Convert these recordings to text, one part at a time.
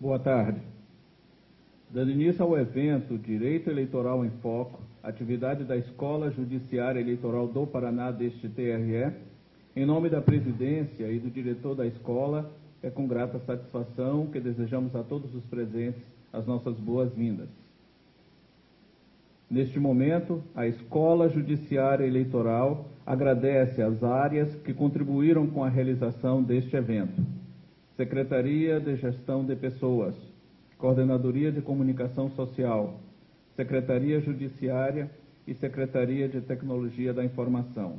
Boa tarde. Dando início ao evento Direito Eleitoral em Foco, atividade da Escola Judiciária Eleitoral do Paraná deste TRE, em nome da presidência e do diretor da escola, é com grata satisfação que desejamos a todos os presentes as nossas boas-vindas. Neste momento, a Escola Judiciária Eleitoral agradece às áreas que contribuíram com a realização deste evento. Secretaria de Gestão de Pessoas, Coordenadoria de Comunicação Social, Secretaria Judiciária e Secretaria de Tecnologia da Informação,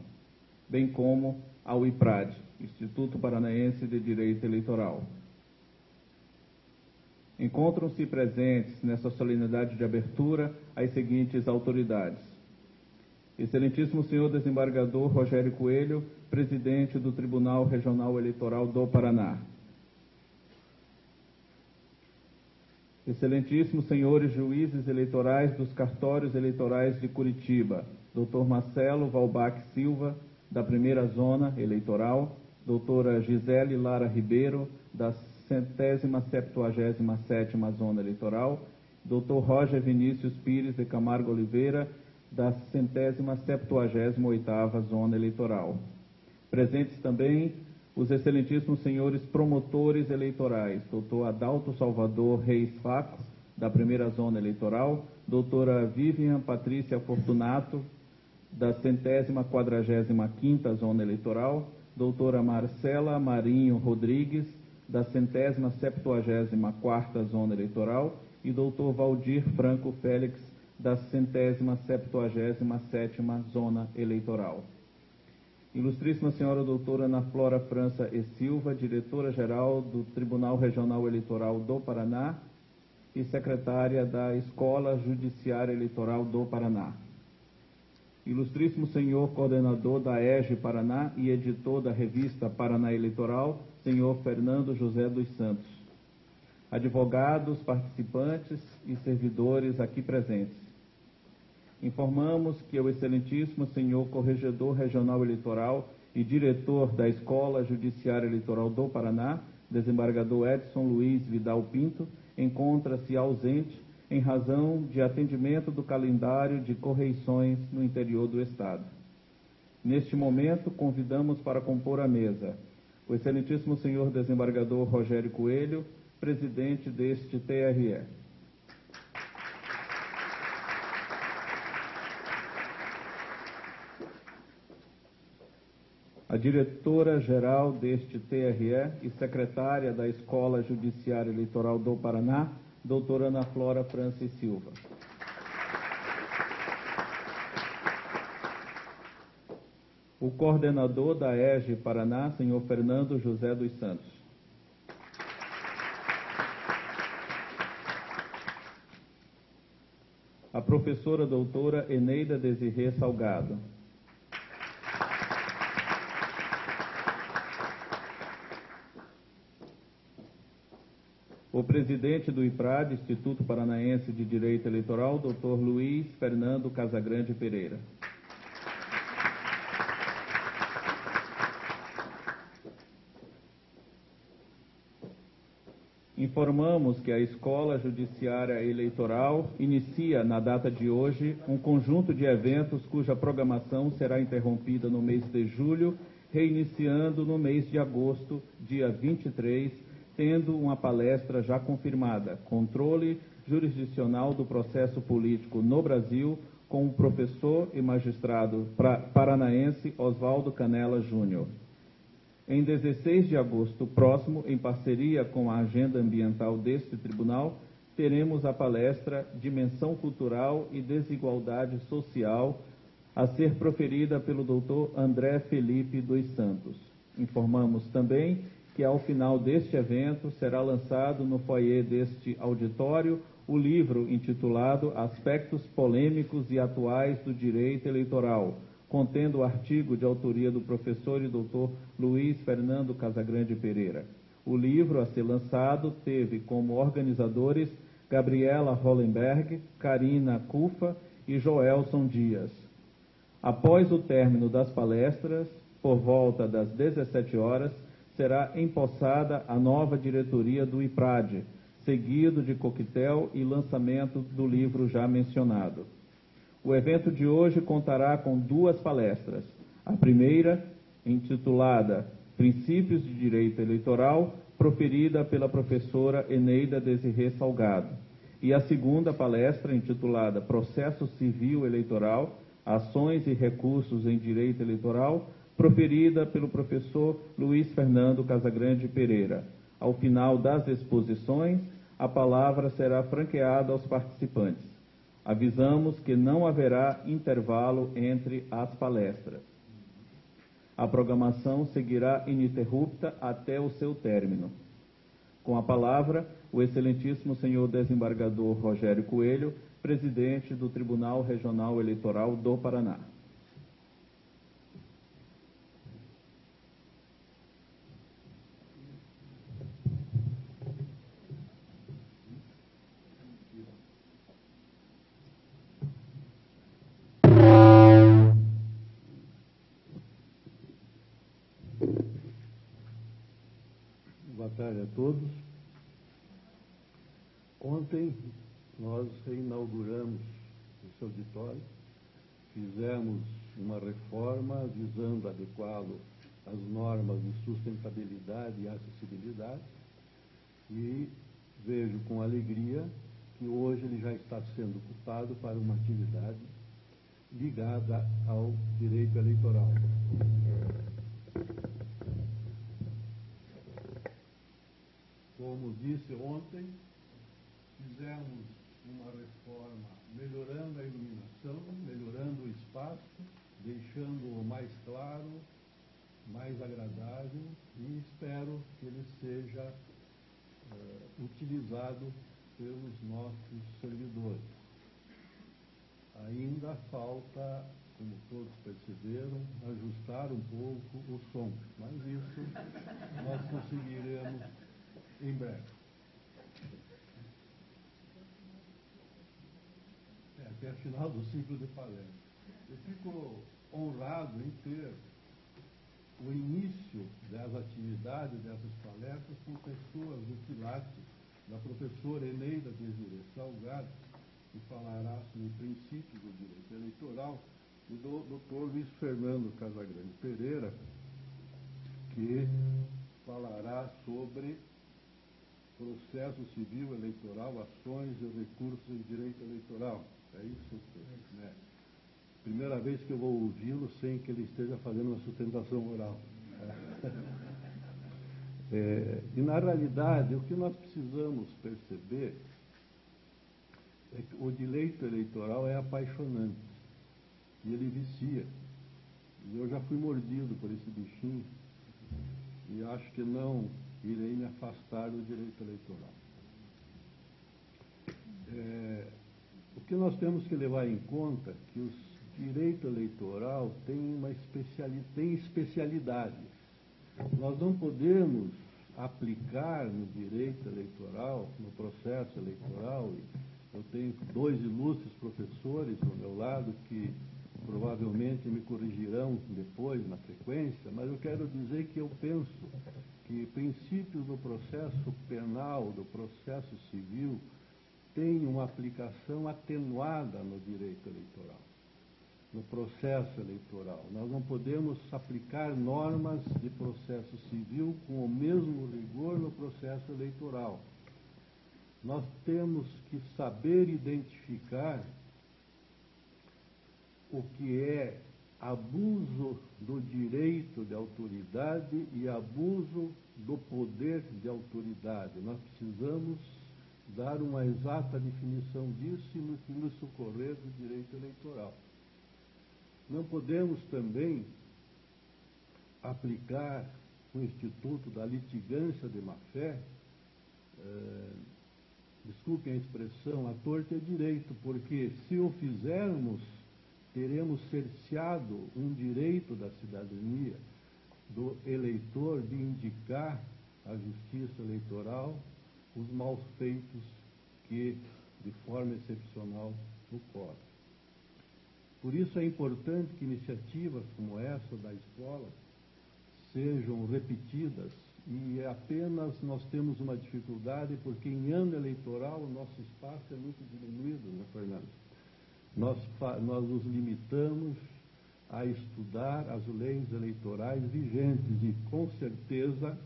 bem como ao IPRAD, Instituto Paranaense de Direito Eleitoral. Encontram-se presentes nessa solenidade de abertura as seguintes autoridades: Excelentíssimo Senhor Desembargador Rogério Coelho, Presidente do Tribunal Regional Eleitoral do Paraná. Excelentíssimos senhores juízes eleitorais dos cartórios eleitorais de Curitiba, Dr. Marcelo Valbach Silva, da primeira zona eleitoral, doutora Gisele Lara Ribeiro, da 177ª zona eleitoral, Dr. Roger Vinícius Pires de Camargo Oliveira, da 178ª zona eleitoral. Presentes também os excelentíssimos senhores promotores eleitorais, doutor Adalto Salvador Reis Faco, da primeira zona eleitoral, doutora Vivian Patrícia Fortunato, da 145ª zona eleitoral, doutora Marcela Marinho Rodrigues, da 174ª zona eleitoral, e doutor Valdir Franco Félix, da 177ª zona eleitoral. Ilustríssima Senhora Doutora Ana Flora França e Silva, Diretora-Geral do Tribunal Regional Eleitoral do Paraná e Secretária da Escola Judiciária Eleitoral do Paraná. Ilustríssimo Senhor Coordenador da EGE Paraná e Editor da Revista Paraná Eleitoral, Senhor Fernando José dos Santos. Advogados, participantes e servidores aqui presentes. Informamos que o excelentíssimo senhor Corregedor Regional Eleitoral e diretor da Escola Judiciária Eleitoral do Paraná, desembargador Edson Luiz Vidal Pinto, encontra-se ausente em razão de atendimento do calendário de correições no interior do Estado. Neste momento, convidamos para compor a mesa o excelentíssimo senhor desembargador Rogério Coelho, presidente deste TRE. A diretora-geral deste TRE e secretária da Escola Judiciária Eleitoral do Paraná, doutora Ana Flora França e Silva. O coordenador da EGE Paraná, senhor Fernando José dos Santos. A professora doutora Eneida Desirê Salgado. O presidente do IPRAD, Instituto Paranaense de Direito Eleitoral, Dr. Luiz Fernando Casagrande Pereira. Informamos que a Escola Judiciária Eleitoral inicia, na data de hoje, um conjunto de eventos cuja programação será interrompida no mês de julho, reiniciando no mês de agosto, dia 23, tendo uma palestra já confirmada, Controle Jurisdicional do Processo Político no Brasil, com o professor e magistrado paranaense Oswaldo Canela Júnior. Em 16 de agosto próximo, em parceria com a Agenda Ambiental deste tribunal, teremos a palestra Dimensão Cultural e Desigualdade Social, a ser proferida pelo Dr. André Felipe dos Santos. Informamos também que ao final deste evento será lançado no foyer deste auditório o livro intitulado Aspectos Polêmicos e Atuais do Direito Eleitoral, contendo o artigo de autoria do professor e doutor Luiz Fernando Casagrande Pereira. O livro a ser lançado teve como organizadores Gabriela Hollenberg, Karina Cufa e Joelson Dias. Após o término das palestras, por volta das 17 horas, será empossada a nova diretoria do IPRAD, seguido de coquetel e lançamento do livro já mencionado. O evento de hoje contará com 2 palestras. A primeira, intitulada Princípios de Direito Eleitoral, proferida pela professora Eneida Desirê Salgado. E a segunda palestra, intitulada Processo Civil Eleitoral, Ações e Recursos em Direito Eleitoral, proferida pelo professor Luiz Fernando Casagrande Pereira. Ao final das exposições, a palavra será franqueada aos participantes. Avisamos que não haverá intervalo entre as palestras. A programação seguirá ininterrupta até o seu término. Com a palavra, o excelentíssimo senhor desembargador Rogério Coelho, presidente do Tribunal Regional Eleitoral do Paraná. Boa tarde a todos. Ontem nós reinauguramos esse auditório, fizemos uma reforma visando adequá-lo às normas de sustentabilidade e acessibilidade e vejo com alegria que hoje ele já está sendo ocupado para uma atividade ligada ao direito eleitoral. Como disse ontem, fizemos uma reforma melhorando a iluminação, melhorando o espaço, deixando-o mais claro, mais agradável e espero que ele seja utilizado pelos nossos servidores. Ainda falta, como todos perceberam, ajustar um pouco o som, mas isso nós conseguiremos em breve. Até a final do ciclo de palestras. Eu fico honrado em ter o início das atividades dessas palestras com pessoas do quilate da professora Eneida Desirê Salgado, que falará sobre princípios do direito eleitoral, e do Dr. Luiz Fernando Casagrande Pereira, que falará sobre processo civil eleitoral, ações e recursos em direito eleitoral. É isso, né? Primeira vez que eu vou ouvi-lo sem que ele esteja fazendo uma sustentação oral. E, na realidade, o que nós precisamos perceber é que o direito eleitoral é apaixonante e ele vicia. E eu já fui mordido por esse bichinho e acho que não irei me afastar do direito eleitoral. O que nós temos que levar em conta é que o direito eleitoral tem especialidades. Nós não podemos aplicar no direito eleitoral, no processo eleitoral, e eu tenho 2 ilustres professores do meu lado que provavelmente me corrigirão depois, na frequência, mas eu quero dizer que eu penso que princípios do processo penal, do processo civil, têm uma aplicação atenuada no direito eleitoral, no processo eleitoral. Nós não podemos aplicar normas de processo civil com o mesmo rigor no processo eleitoral. Nós temos que saber identificar o que é abuso do direito de autoridade e abuso do poder de autoridade. Nós precisamos dar uma exata definição disso e nos socorrer do direito eleitoral. Não podemos também aplicar o Instituto da Litigância de má-fé, desculpem a expressão, à torta e à direito, porque se o fizermos, teremos cerceado um direito da cidadania, do eleitor, de indicar à justiça eleitoral os maus feitos que, de forma excepcional, ocorrem. Por isso é importante que iniciativas como essa da escola sejam repetidas e apenas nós temos uma dificuldade porque em ano eleitoral o nosso espaço é muito diminuído, né, Fernando? Nós nos limitamos a estudar as leis eleitorais vigentes e, com certeza,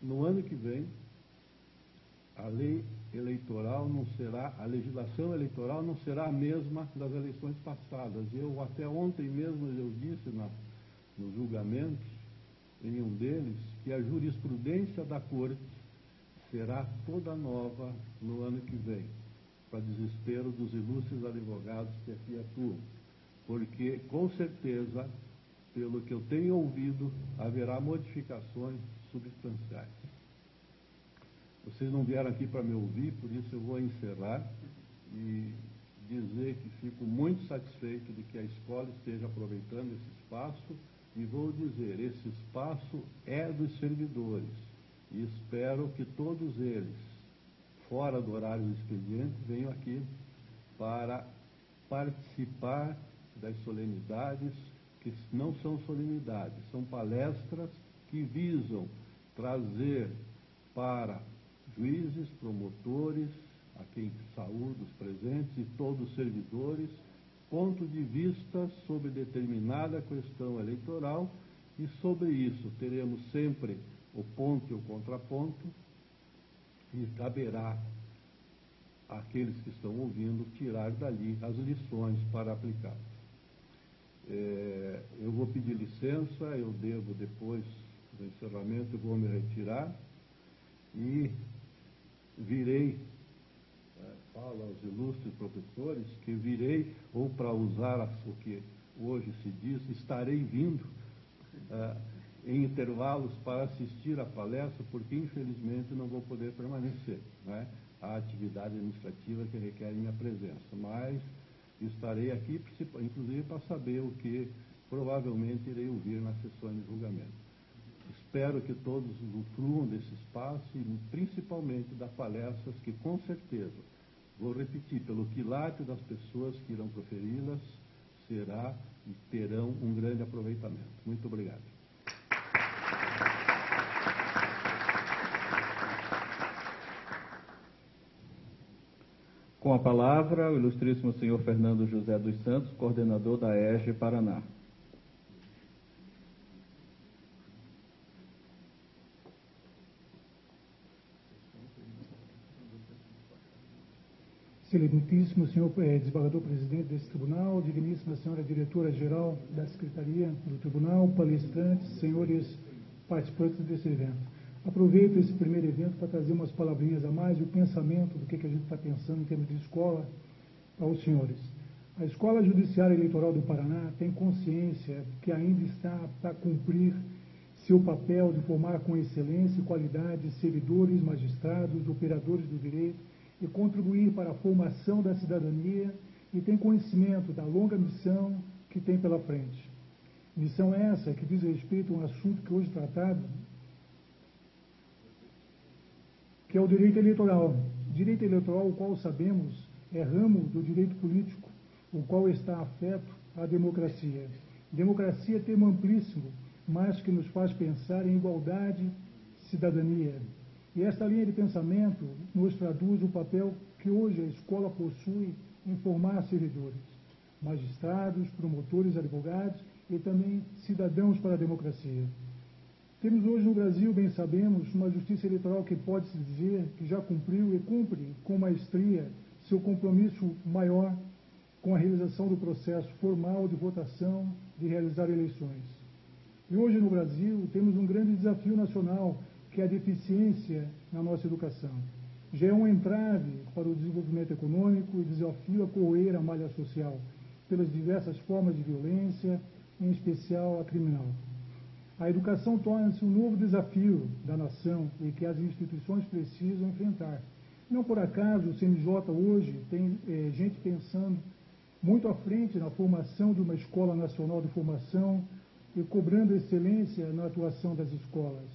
no ano que vem, a lei eleitoral não será, a legislação eleitoral não será a mesma das eleições passadas. Eu, até ontem mesmo, eu disse nos julgamentos, em um deles, que a jurisprudência da Corte será toda nova no ano que vem, para desespero dos ilustres advogados que aqui atuam. Porque, com certeza, pelo que eu tenho ouvido, haverá modificações substanciais. Vocês não vieram aqui para me ouvir, por isso eu vou encerrar e dizer que fico muito satisfeito de que a escola esteja aproveitando esse espaço e vou dizer, esse espaço é dos servidores e espero que todos eles, fora do horário do expediente, venham aqui para participar das solenidades, que não são solenidades, são palestras que visam trazer para juízes, promotores, a quem saúdo os presentes e todos os servidores, ponto de vista sobre determinada questão eleitoral e sobre isso teremos sempre o ponto e o contraponto e caberá àqueles que estão ouvindo tirar dali as lições para aplicar. Eu vou pedir licença, eu devo depois do encerramento, eu vou me retirar e virei, falo aos ilustres professores, que virei, ou para usar o que hoje se diz, estarei vindo em intervalos para assistir à palestra, porque infelizmente não vou poder permanecer, né? A atividade administrativa que requer minha presença, mas estarei aqui, inclusive, para saber o que provavelmente irei ouvir nas sessões de julgamento. Espero que todos usufruam desse espaço e principalmente das palestras que, com certeza, vou repetir, pelo quilate das pessoas que irão proferi-las, será e terão um grande aproveitamento. Muito obrigado. Com a palavra, o ilustríssimo senhor Fernando José dos Santos, coordenador da ERJ Paraná. Excelentíssimo senhor desembargador-presidente desse tribunal, digníssima senhora diretora-geral da Secretaria do Tribunal, palestrantes, senhores participantes desse evento. Aproveito esse primeiro evento para trazer umas palavrinhas a mais e o pensamento do que a gente está pensando em termos de escola aos senhores. A Escola Judiciária Eleitoral do Paraná tem consciência que ainda está para cumprir seu papel de formar com excelência e qualidade servidores, magistrados, operadores do direito, e contribuir para a formação da cidadania e tem conhecimento da longa missão que tem pela frente. Missão essa que diz respeito a um assunto que hoje é tratado, que é o direito eleitoral. Direito eleitoral, o qual sabemos é ramo do direito político, o qual está afeto à democracia. Democracia é termo amplíssimo, mas que nos faz pensar em igualdade, cidadania. E esta linha de pensamento nos traduz o papel que hoje a escola possui em formar servidores, magistrados, promotores, advogados e também cidadãos para a democracia. Temos hoje no Brasil, bem sabemos, uma justiça eleitoral que pode-se dizer que já cumpriu e cumpre com maestria seu compromisso maior com a realização do processo formal de votação de realizar eleições. E hoje no Brasil temos um grande desafio nacional, que é a deficiência na nossa educação. Já é um entrave para o desenvolvimento econômico e desafio a corroer a malha social, pelas diversas formas de violência, em especial a criminal. A educação torna-se um novo desafio da nação e que as instituições precisam enfrentar. Não por acaso o CNJ hoje tem gente pensando muito à frente na formação de uma escola nacional de formação e cobrando excelência na atuação das escolas.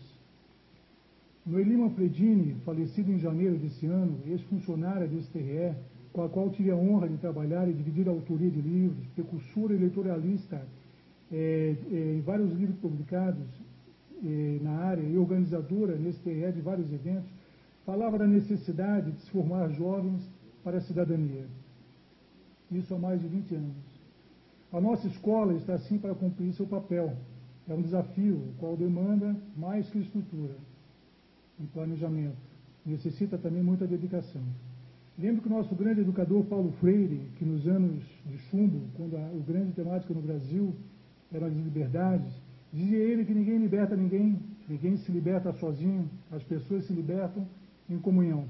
Noeli Manfredini, falecido em janeiro desse ano, ex-funcionária do STRE, com a qual tive a honra de trabalhar e dividir a autoria de livros, precursora eleitoralista em vários livros publicados, na área e organizadora nesse TRE de vários eventos, falava da necessidade de se formar jovens para a cidadania. Isso há mais de 20 anos. A nossa escola está assim para cumprir seu papel. É um desafio, o qual demanda mais que estrutura e planejamento. Necessita também muita dedicação. Lembro que o nosso grande educador Paulo Freire, que nos anos de chumbo, quando o grande temática no Brasil eram as liberdades, dizia ele que ninguém liberta ninguém, ninguém se liberta sozinho, as pessoas se libertam em comunhão.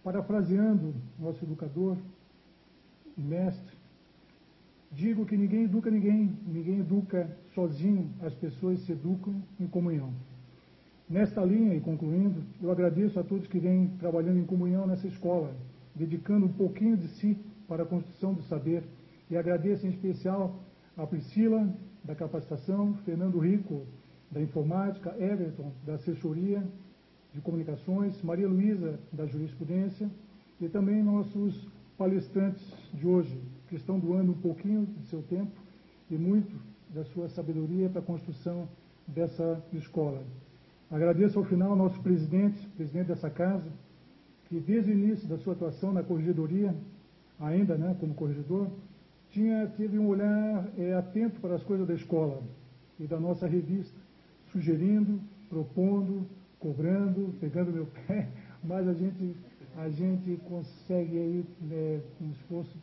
Parafraseando nosso educador e mestre, digo que ninguém educa ninguém, ninguém educa sozinho, as pessoas se educam em comunhão. Nesta linha, e concluindo, eu agradeço a todos que vêm trabalhando em comunhão nessa escola, dedicando um pouquinho de si para a construção do saber, e agradeço em especial a Priscila, da capacitação, Fernando Rico, da informática, Everton, da assessoria de comunicações, Maria Luísa, da jurisprudência, e também nossos palestrantes de hoje, que estão doando um pouquinho de seu tempo e muito da sua sabedoria para a construção dessa escola. Agradeço ao final ao nosso presidente dessa casa, que desde o início da sua atuação na corregedoria, ainda como corregedor, teve um olhar atento para as coisas da escola e da nossa revista, sugerindo, propondo, cobrando, pegando meu pé, mas a gente consegue aí, com esforço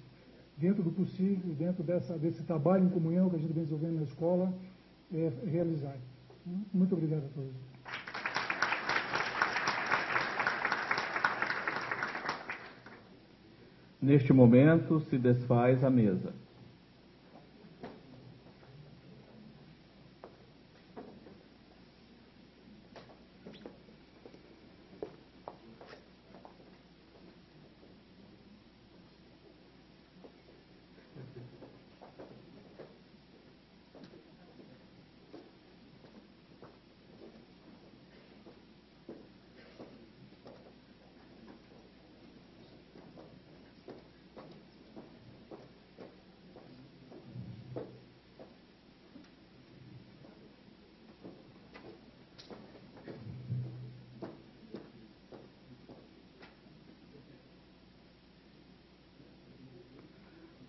dentro do possível, dentro desse trabalho em comunhão que a gente vem desenvolvendo na escola, realizar. Muito obrigado a todos. Neste momento, se desfaz a mesa.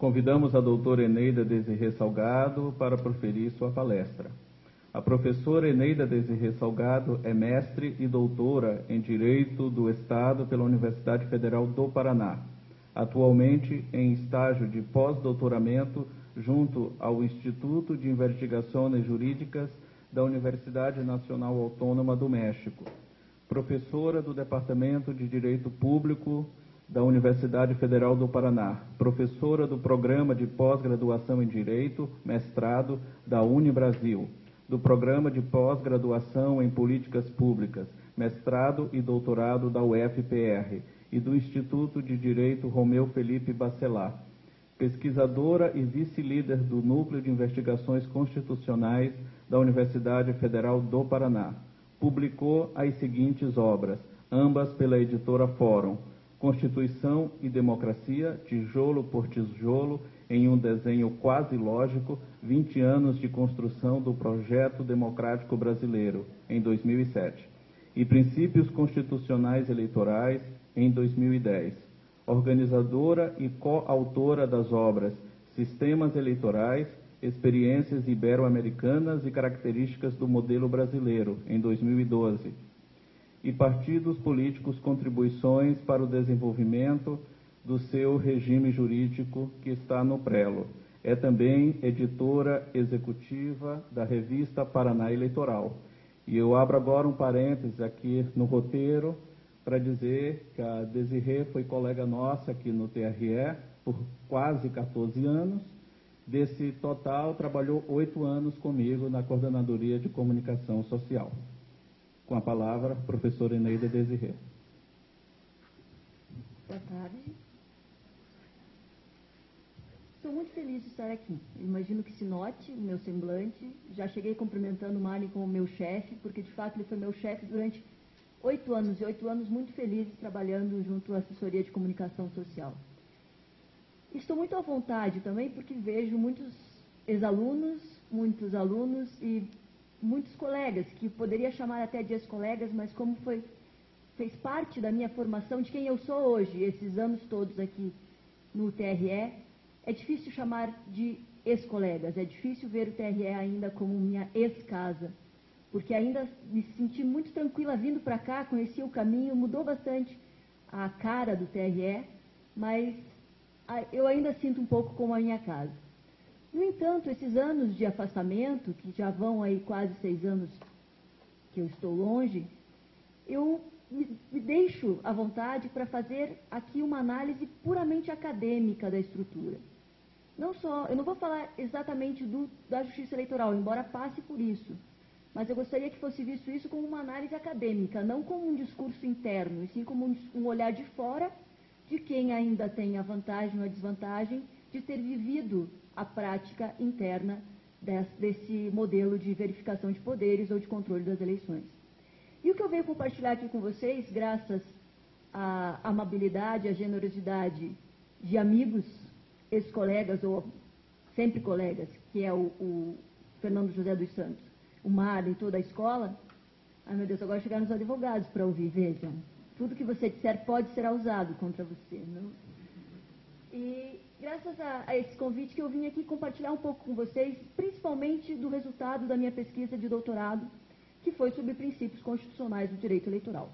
Convidamos a doutora Eneida Desirê Salgado para proferir sua palestra. A professora Eneida Desirê Salgado é mestre e doutora em Direito do Estado pela Universidade Federal do Paraná, atualmente em estágio de pós-doutoramento junto ao Instituto de Investigações Jurídicas da Universidade Nacional Autônoma do México, professora do Departamento de Direito Público da Universidade Federal do Paraná, professora do Programa de Pós-Graduação em Direito, mestrado da Unibrasil, do Programa de Pós-Graduação em Políticas Públicas, mestrado e doutorado da UFPR e do Instituto de Direito Romeu Felipe Bacelar, pesquisadora e vice-líder do Núcleo de Investigações Constitucionais da Universidade Federal do Paraná. Publicou as seguintes obras, ambas pela editora Fórum: Constituição e Democracia, tijolo por tijolo, em um desenho quase lógico, 20 anos de construção do projeto democrático brasileiro, em 2007, e Princípios Constitucionais Eleitorais, em 2010. Organizadora e coautora das obras Sistemas Eleitorais, Experiências Ibero-Americanas e Características do Modelo Brasileiro, em 2012. E Partidos Políticos, Contribuições para o Desenvolvimento do seu Regime Jurídico, que está no prelo. É também editora executiva da revista Paraná Eleitoral. E eu abro agora um parênteses aqui no roteiro para dizer que a Desirê foi colega nossa aqui no TRE por quase 14 anos. Desse total, trabalhou 8 anos comigo na Coordenadoria de Comunicação Social. Com a palavra, professora Eneida Desirê. Boa tarde. Estou muito feliz de estar aqui. Imagino que se note o meu semblante. Já cheguei cumprimentando o Mali como meu chefe, porque de fato ele foi meu chefe durante 8 anos, e 8 anos muito felizes trabalhando junto à assessoria de comunicação social. Estou muito à vontade também porque vejo muitos ex-alunos, muitos alunos e muitos colegas, que poderia chamar até de ex-colegas, mas como fez parte da minha formação, de quem eu sou hoje, esses anos todos aqui no TRE, é difícil chamar de ex-colegas, é difícil ver o TRE ainda como minha ex-casa, porque ainda me senti muito tranquila vindo para cá, conheci o caminho, mudou bastante a cara do TRE, mas eu ainda sinto um pouco como a minha casa. No entanto, esses anos de afastamento, que já vão aí quase 6 anos que eu estou longe, eu me deixo à vontade para fazer aqui uma análise puramente acadêmica da estrutura. Eu não vou falar exatamente da justiça eleitoral, embora passe por isso, mas eu gostaria que fosse visto isso como uma análise acadêmica, não como um discurso interno, e sim como um olhar de fora de quem ainda tem a vantagem ou a desvantagem de ter vivido a prática interna desse modelo de verificação de poderes ou de controle das eleições. E o que eu venho compartilhar aqui com vocês, graças à amabilidade, à generosidade de amigos, ex-colegas ou sempre colegas, que é o Fernando José dos Santos, o Mário e toda a escola. Ai, meu Deus, agora chegaram os advogados para ouvir, vejam. Tudo que você disser pode ser usado contra você, não? E graças a esse convite que eu vim aqui compartilhar um pouco com vocês, principalmente do resultado da minha pesquisa de doutorado, que foi sobre princípios constitucionais do direito eleitoral.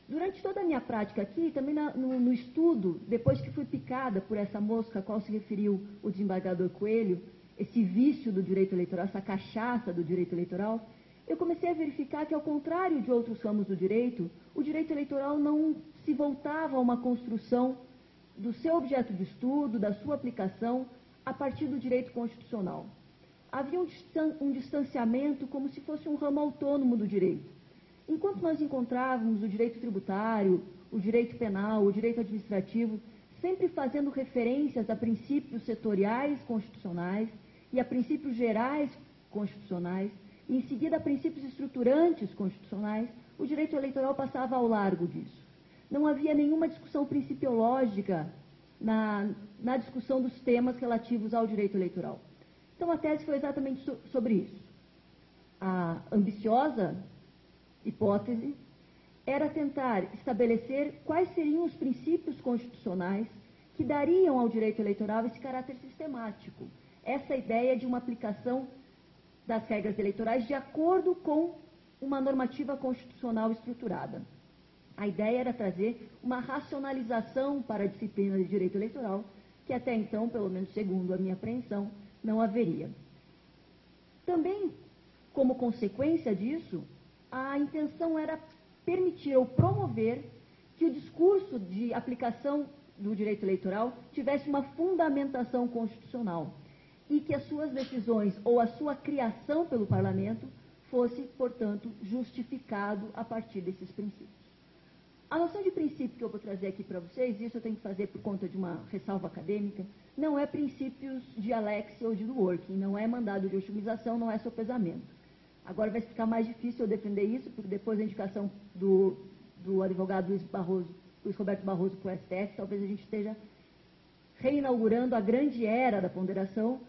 Durante toda a minha prática aqui, também no estudo, depois que fui picada por essa mosca a qual se referiu o desembargador Coelho, esse vício do direito eleitoral, essa cachaça do direito eleitoral, eu comecei a verificar que, ao contrário de outros ramos do direito, o direito eleitoral não se voltava a uma construção do seu objeto de estudo, da sua aplicação, a partir do direito constitucional. Havia um distanciamento como se fosse um ramo autônomo do direito. Enquanto nós encontrávamos o direito tributário, o direito penal, o direito administrativo, sempre fazendo referências a princípios setoriais constitucionais e a princípios gerais constitucionais, e em seguida a princípios estruturantes constitucionais, o direito eleitoral passava ao largo disso. Não havia nenhuma discussão principiológica na discussão dos temas relativos ao direito eleitoral. Então a tese foi exatamente sobre isso. A ambiciosa hipótese era tentar estabelecer quais seriam os princípios constitucionais que dariam ao direito eleitoral esse caráter sistemático, essa ideia de uma aplicação das regras eleitorais de acordo com uma normativa constitucional estruturada. A ideia era trazer uma racionalização para a disciplina de direito eleitoral, que até então, pelo menos segundo a minha apreensão, não haveria. Também, como consequência disso, a intenção era permitir ou promover que o discurso de aplicação do direito eleitoral tivesse uma fundamentação constitucional e que as suas decisões ou a sua criação pelo parlamento fosse, portanto, justificado a partir desses princípios. A noção de princípio que eu vou trazer aqui para vocês, isso eu tenho que fazer por conta de uma ressalva acadêmica, não é princípios de Alexia ou de Dworkin, não é mandado de otimização, não é sopesamento. Agora vai ficar mais difícil eu defender isso, porque depois da indicação do advogado Luiz Roberto Barroso para o STF, talvez a gente esteja reinaugurando a grande era da ponderação,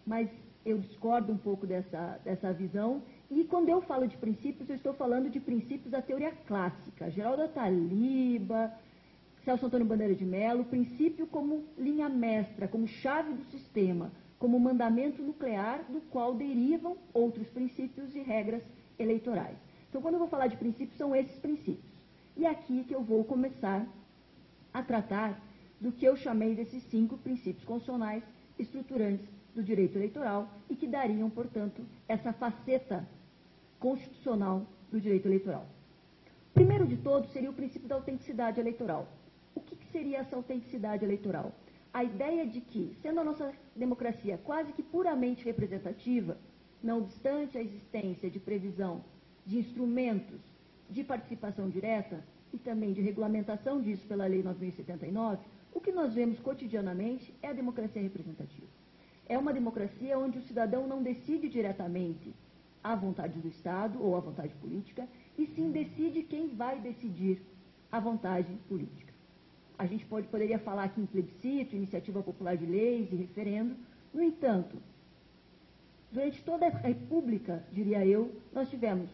mas eu discordo um pouco dessa visão. E quando eu falo de princípios, eu estou falando de princípios da teoria clássica, Geraldo Ataliba, Celso Antônio Bandeira de Mello, princípio como linha mestra, como chave do sistema, como mandamento nuclear do qual derivam outros princípios e regras eleitorais. Então, quando eu vou falar de princípios, são esses princípios. E é aqui que eu vou começar a tratar do que eu chamei desses 5 princípios constitucionais estruturantes do direito eleitoral e que dariam, portanto, essa faceta constitucional do direito eleitoral. O primeiro de todos seria o princípio da autenticidade eleitoral. O que seria essa autenticidade eleitoral? A ideia de que, sendo a nossa democracia quase que puramente representativa, não obstante a existência de previsão de instrumentos de participação direta e também de regulamentação disso pela Lei 9.079, o que nós vemos cotidianamente é a democracia representativa. É uma democracia onde o cidadão não decide diretamente a vontade do Estado ou a vontade política, e sim decide quem vai decidir a vontade política. A gente poderia falar aqui em plebiscito, iniciativa popular de leis e referendo. No entanto, Durante toda a República, diria eu, nós tivemos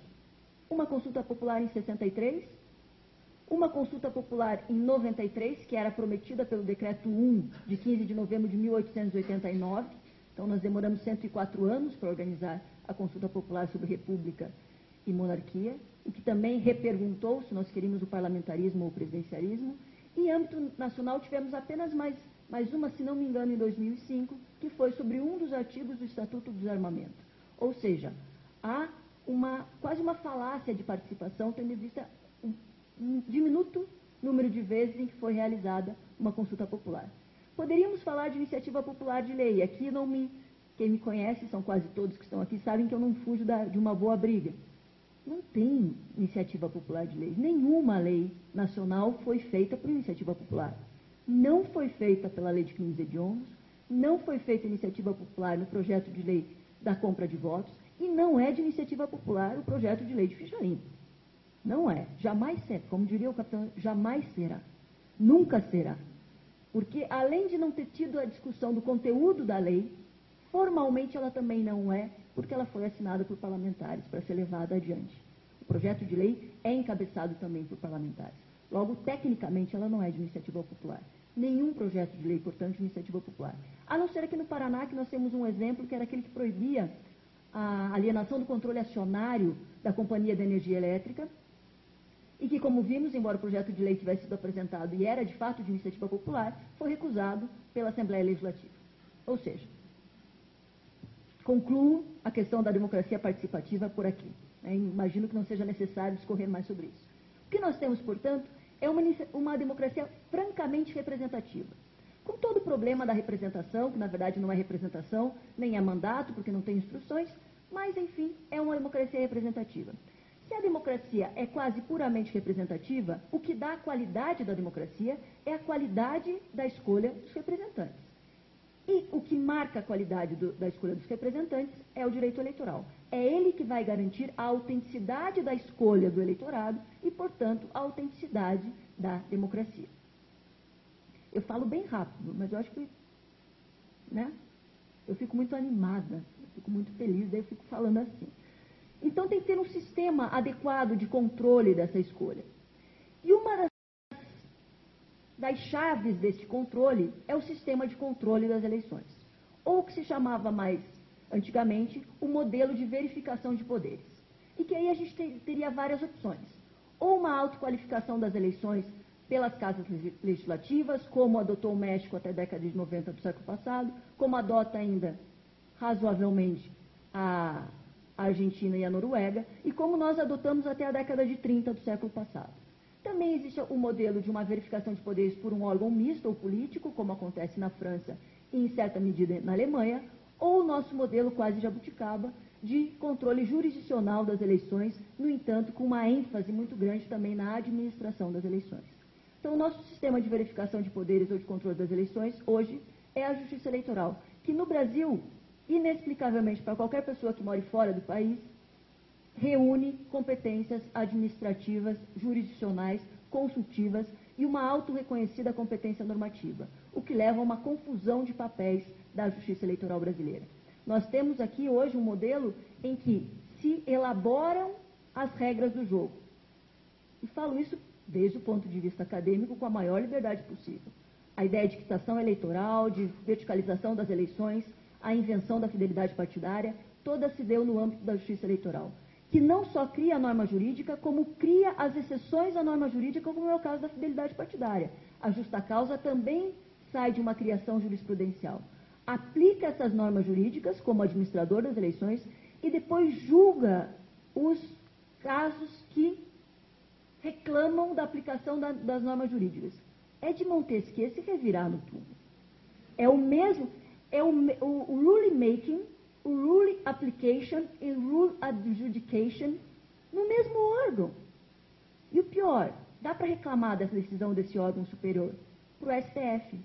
uma consulta popular em 63, uma consulta popular em 93, que era prometida pelo Decreto 1, de 15 de novembro de 1889. Então, nós demoramos 104 anos para organizar a consulta popular sobre república e monarquia, o que também reperguntou se nós queríamos o parlamentarismo ou o presidencialismo. Em âmbito nacional, tivemos apenas mais uma, se não me engano, em 2005, que foi sobre um dos artigos do Estatuto do Desarmamento. Ou seja, há quase uma falácia de participação, tendo em vista um diminuto número de vezes em que foi realizada uma consulta popular. Poderíamos falar de iniciativa popular de lei. Aqui quem me conhece, são quase todos que estão aqui, sabem que eu não fujo de uma boa briga. Não tem iniciativa popular de lei. Nenhuma lei nacional foi feita por iniciativa popular. Não foi feita pela lei de crimes hediondos, não foi feita iniciativa popular no projeto de lei da compra de votos, e não é de iniciativa popular o projeto de lei de ficha limpa. Não é. Jamais será. Como diria o capitão, jamais será. Nunca será. Porque, além de não ter tido a discussão do conteúdo da lei, formalmente ela também não é, porque ela foi assinada por parlamentares para ser levada adiante. O projeto de lei é encabeçado também por parlamentares. Logo, tecnicamente, ela não é de iniciativa popular. Nenhum projeto de lei, portanto, de iniciativa popular. A não ser aqui no Paraná, que nós temos um exemplo, que era aquele que proibia a alienação do controle acionário da Companhia de Energia Elétrica, e que, como vimos, embora o projeto de lei tivesse sido apresentado e era de fato de iniciativa popular, foi recusado pela Assembleia Legislativa. Ou seja, concluo a questão da democracia participativa por aqui. Imagino que não seja necessário discorrer mais sobre isso. O que nós temos, portanto, é uma democracia francamente representativa. Com todo o problema da representação, que na verdade não é representação, nem é mandato, porque não tem instruções, mas, enfim, é uma democracia representativa. Se a democracia é quase puramente representativa, o que dá a qualidade da democracia é a qualidade da escolha dos representantes. E o que marca a qualidade da escolha dos representantes é o direito eleitoral. É ele que vai garantir a autenticidade da escolha do eleitorado e, portanto, a autenticidade da democracia. Eu falo bem rápido, mas eu acho que, eu fico muito animada, eu fico muito feliz, daí eu fico falando assim. Então, tem que ter um sistema adequado de controle dessa escolha. E uma das chaves desse controle é o sistema de controle das eleições, ou o que se chamava mais antigamente o modelo de verificação de poderes. E que aí a gente teria várias opções. Ou uma autoqualificação das eleições pelas casas legislativas, como adotou o México até a década de 90 do século passado, como adota ainda razoavelmente a Argentina e a Noruega, e como nós adotamos até a década de 30 do século passado. Também existe o modelo de uma verificação de poderes por um órgão misto ou político, como acontece na França e, em certa medida, na Alemanha, ou o nosso modelo quase jabuticaba de controle jurisdicional das eleições, no entanto, com uma ênfase muito grande também na administração das eleições. Então, o nosso sistema de verificação de poderes ou de controle das eleições, hoje, é a Justiça Eleitoral, que no Brasil, inexplicavelmente para qualquer pessoa que more fora do país, reúne competências administrativas, jurisdicionais, consultivas e uma autorreconhecida competência normativa, o que leva a uma confusão de papéis da Justiça Eleitoral brasileira. Nós temos aqui hoje um modelo em que se elaboram as regras do jogo. E falo isso desde o ponto de vista acadêmico com a maior liberdade possível. A ideia de quitação eleitoral, de verticalização das eleições, a invenção da fidelidade partidária, toda se deu no âmbito da Justiça Eleitoral, que não só cria a norma jurídica, como cria as exceções à norma jurídica, como é o caso da fidelidade partidária. A justa causa também sai de uma criação jurisprudencial. Aplica essas normas jurídicas como administrador das eleições e depois julga os casos que reclamam da aplicação das normas jurídicas. É de Montesquieu se revirar no túmulo. É o mesmo, o rule making, o rule application e rule adjudication no mesmo órgão. E o pior, dá para reclamar dessa decisão desse órgão superior para o STF,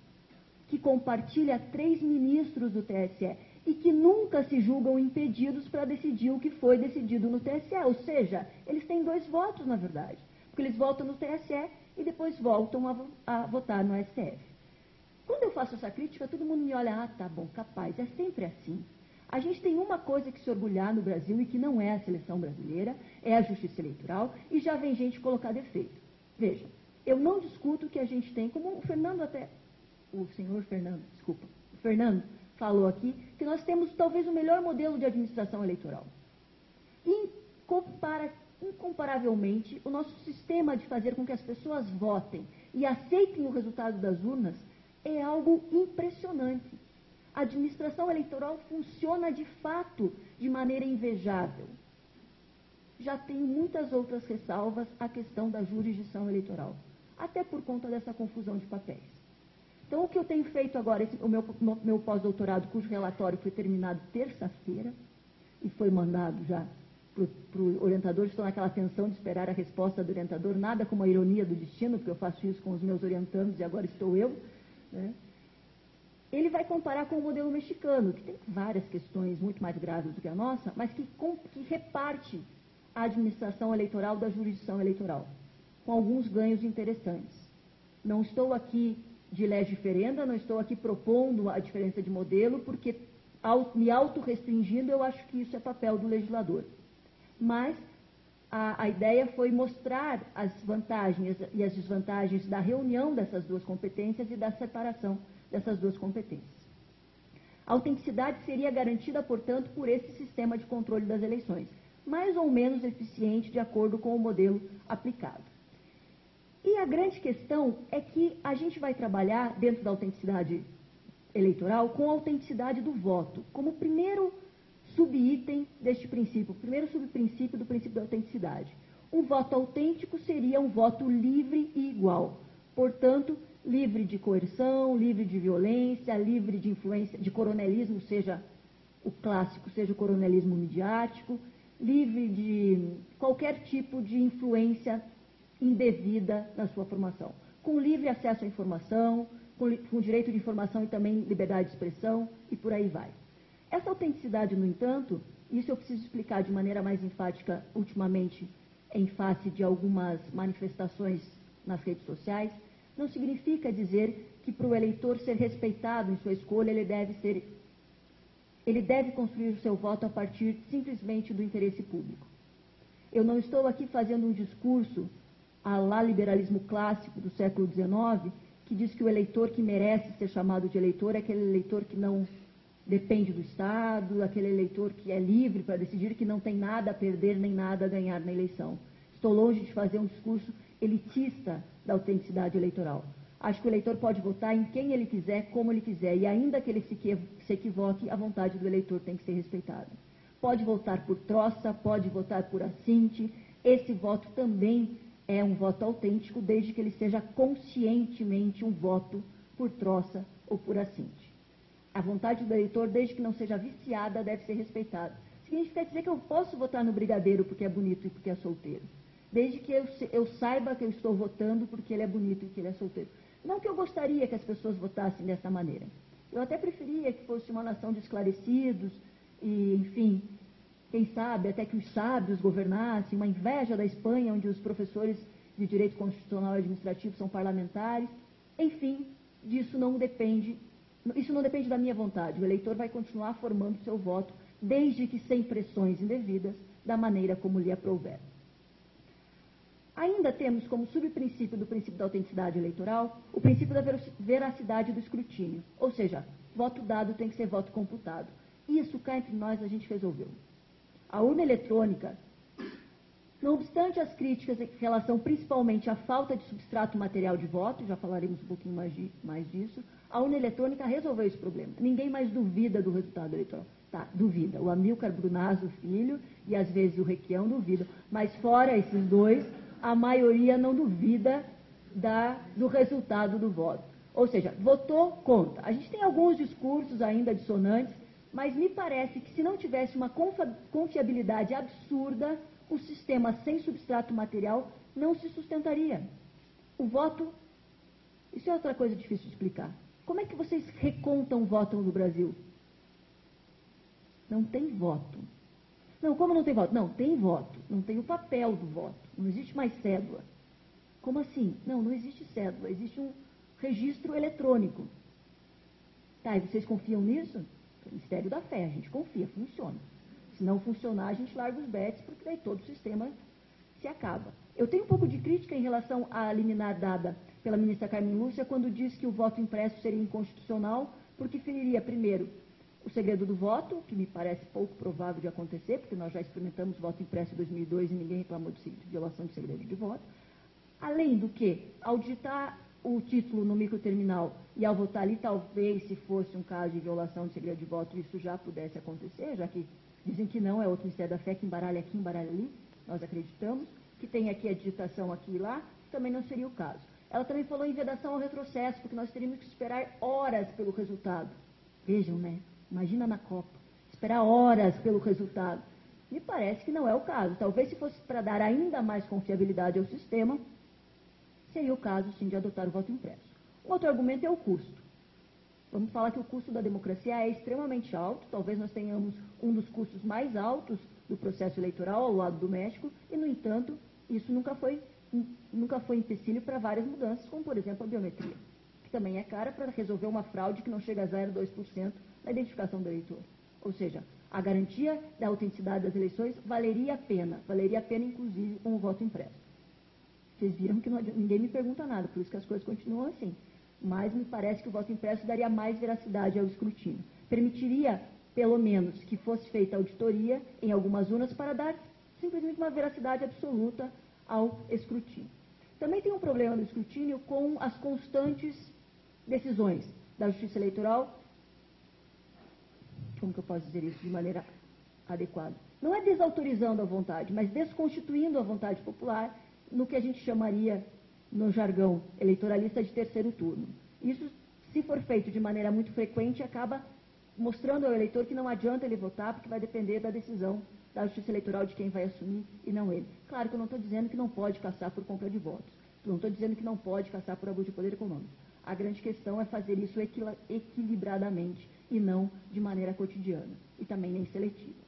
que compartilha 3 ministros do TSE e que nunca se julgam impedidos para decidir o que foi decidido no TSE. Ou seja, eles têm 2 votos, na verdade, porque eles votam no TSE e depois voltam a votar no STF. Quando eu faço essa crítica, todo mundo me olha, tá bom, capaz, é sempre assim. A gente tem uma coisa que se orgulhar no Brasil e que não é a seleção brasileira, é a justiça eleitoral, e já vem gente colocar defeito. Veja, eu não discuto que a gente tem, como o Fernando até, o senhor Fernando, desculpa, o Fernando falou aqui, que nós temos talvez o melhor modelo de administração eleitoral. Incomparavelmente, o nosso sistema de fazer com que as pessoas votem e aceitem o resultado das urnas é algo impressionante. A administração eleitoral funciona de fato de maneira invejável. Já tenho muitas outras ressalvas à questão da jurisdição eleitoral, até por conta dessa confusão de papéis. Então, o que eu tenho feito agora, o meu pós-doutorado, cujo relatório foi terminado terça-feira e foi mandado já para o orientador, estou naquela tensão de esperar a resposta do orientador, nada como a ironia do destino, porque eu faço isso com os meus orientandos e agora estou eu, né? Ele vai comparar com o modelo mexicano, que tem várias questões muito mais graves do que a nossa, mas que reparte a administração eleitoral da jurisdição eleitoral, com alguns ganhos interessantes. Não estou aqui de legiferenda, não estou aqui propondo a diferença de modelo, porque me auto-restringindo, eu acho que isso é papel do legislador. Mas a ideia foi mostrar as vantagens e as desvantagens da reunião dessas duas competências e da separação dessas duas competências. A autenticidade seria garantida, portanto, por esse sistema de controle das eleições, mais ou menos eficiente de acordo com o modelo aplicado. E a grande questão é que a gente vai trabalhar, dentro da autenticidade eleitoral, com a autenticidade do voto, como primeiro subitem deste princípio, o primeiro subprincípio do princípio da autenticidade. Um voto autêntico seria um voto livre e igual, portanto, livre de coerção, livre de violência, livre de influência, de coronelismo, seja o clássico, seja o coronelismo midiático, livre de qualquer tipo de influência indevida na sua formação, com livre acesso à informação, com direito de informação e também liberdade de expressão, e por aí vai. Essa autenticidade, no entanto, isso eu preciso explicar de maneira mais enfática ultimamente, em face de algumas manifestações nas redes sociais, não significa dizer que para o eleitor ser respeitado em sua escolha, ele deve construir o seu voto a partir simplesmente do interesse público. Eu não estou aqui fazendo um discurso à lá liberalismo clássico do século XIX, que diz que o eleitor que merece ser chamado de eleitor é aquele eleitor que não depende do Estado, aquele eleitor que é livre para decidir, que não tem nada a perder nem nada a ganhar na eleição. Estou longe de fazer um discurso elitista da autenticidade eleitoral. Acho que o eleitor pode votar em quem ele quiser, como ele quiser, e ainda que ele se equivoque, a vontade do eleitor tem que ser respeitada. Pode votar por troça, pode votar por assinte, esse voto também é um voto autêntico, desde que ele seja conscientemente um voto por troça ou por assinte. A vontade do eleitor, desde que não seja viciada, deve ser respeitada. Significa dizer que eu posso votar no brigadeiro porque é bonito e porque é solteiro, desde que eu saiba que eu estou votando porque ele é bonito e que ele é solteiro. Não que eu gostaria que as pessoas votassem dessa maneira. Eu até preferia que fosse uma nação de esclarecidos e, enfim, quem sabe, até que os sábios governassem, uma inveja da Espanha, onde os professores de direito constitucional e administrativo são parlamentares. Enfim, isso não depende da minha vontade. O eleitor vai continuar formando seu voto, desde que sem pressões indevidas, da maneira como lhe aprouver. Ainda temos como subprincípio do princípio da autenticidade eleitoral o princípio da veracidade do escrutínio, ou seja, voto dado tem que ser voto computado. Isso cá entre nós a gente resolveu. A urna eletrônica, não obstante as críticas em relação principalmente à falta de substrato material de voto, já falaremos um pouquinho mais disso, a urna eletrônica resolveu esse problema. Ninguém mais duvida do resultado eleitoral. Tá, duvida. O Amílcar Brunazzo, filho, e às vezes o Requião duvidam. Mas fora esses dois, a maioria não duvida do resultado do voto. Ou seja, votou, conta. A gente tem alguns discursos ainda dissonantes, mas me parece que se não tivesse uma confiabilidade absurda, o sistema sem substrato material não se sustentaria. O voto, isso é outra coisa difícil de explicar. Como é que vocês recontam o voto no Brasil? Não tem voto. Não, como não tem voto? Não, tem voto. Não tem o papel do voto. Não existe mais cédula. Como assim? Não, não existe cédula. Existe um registro eletrônico. Tá, e vocês confiam nisso? Mistério da fé, a gente confia, funciona. Se não funcionar, a gente larga os bets, porque daí todo o sistema se acaba. Eu tenho um pouco de crítica em relação à liminar dada pela ministra Carmen Lúcia, quando diz que o voto impresso seria inconstitucional, porque feriria, primeiro, o segredo do voto, que me parece pouco provável de acontecer, porque nós já experimentamos voto impresso em 2002 e ninguém reclamou de violação de segredo de voto. Além do que, ao digitar o título no microterminal e ao votar ali, talvez, se fosse um caso de violação de segredo de voto, isso já pudesse acontecer, já que dizem que não, é outro mistério da fé, que embaralha aqui, embaralha ali, nós acreditamos, que tem aqui a digitação aqui e lá, também não seria o caso. Ela também falou em vedação ao retrocesso, porque nós teríamos que esperar horas pelo resultado. Vejam, né? Imagina na Copa, esperar horas pelo resultado. Me parece que não é o caso. Talvez se fosse para dar ainda mais confiabilidade ao sistema, seria o caso, sim, de adotar o voto impresso. Um outro argumento é o custo. Vamos falar que o custo da democracia é extremamente alto, talvez nós tenhamos um dos custos mais altos do processo eleitoral ao lado do México, e, no entanto, isso nunca foi empecilho para várias mudanças, como, por exemplo, a biometria, que também é cara para resolver uma fraude que não chega a 0,2% na identificação do eleitor. Ou seja, a garantia da autenticidade das eleições valeria a pena, inclusive, com o voto impresso. Vocês viram que ninguém me pergunta nada, por isso que as coisas continuam assim. Mas me parece que o voto impresso daria mais veracidade ao escrutínio. Permitiria, pelo menos, que fosse feita auditoria em algumas urnas para dar simplesmente uma veracidade absoluta ao escrutínio. Também tem um problema no escrutínio com as constantes decisões da Justiça Eleitoral. Como que eu posso dizer isso de maneira adequada? Não é desautorizando a vontade, mas desconstituindo a vontade popular no que a gente chamaria, no jargão eleitoralista, de terceiro turno. Isso, se for feito de maneira muito frequente, acaba mostrando ao eleitor que não adianta ele votar, porque vai depender da decisão da Justiça Eleitoral de quem vai assumir e não ele. Claro que eu não estou dizendo que não pode caçar por compra de votos. Não estou dizendo que não pode caçar por abuso de poder econômico. A grande questão é fazer isso equilibradamente e não de maneira cotidiana e também nem seletiva.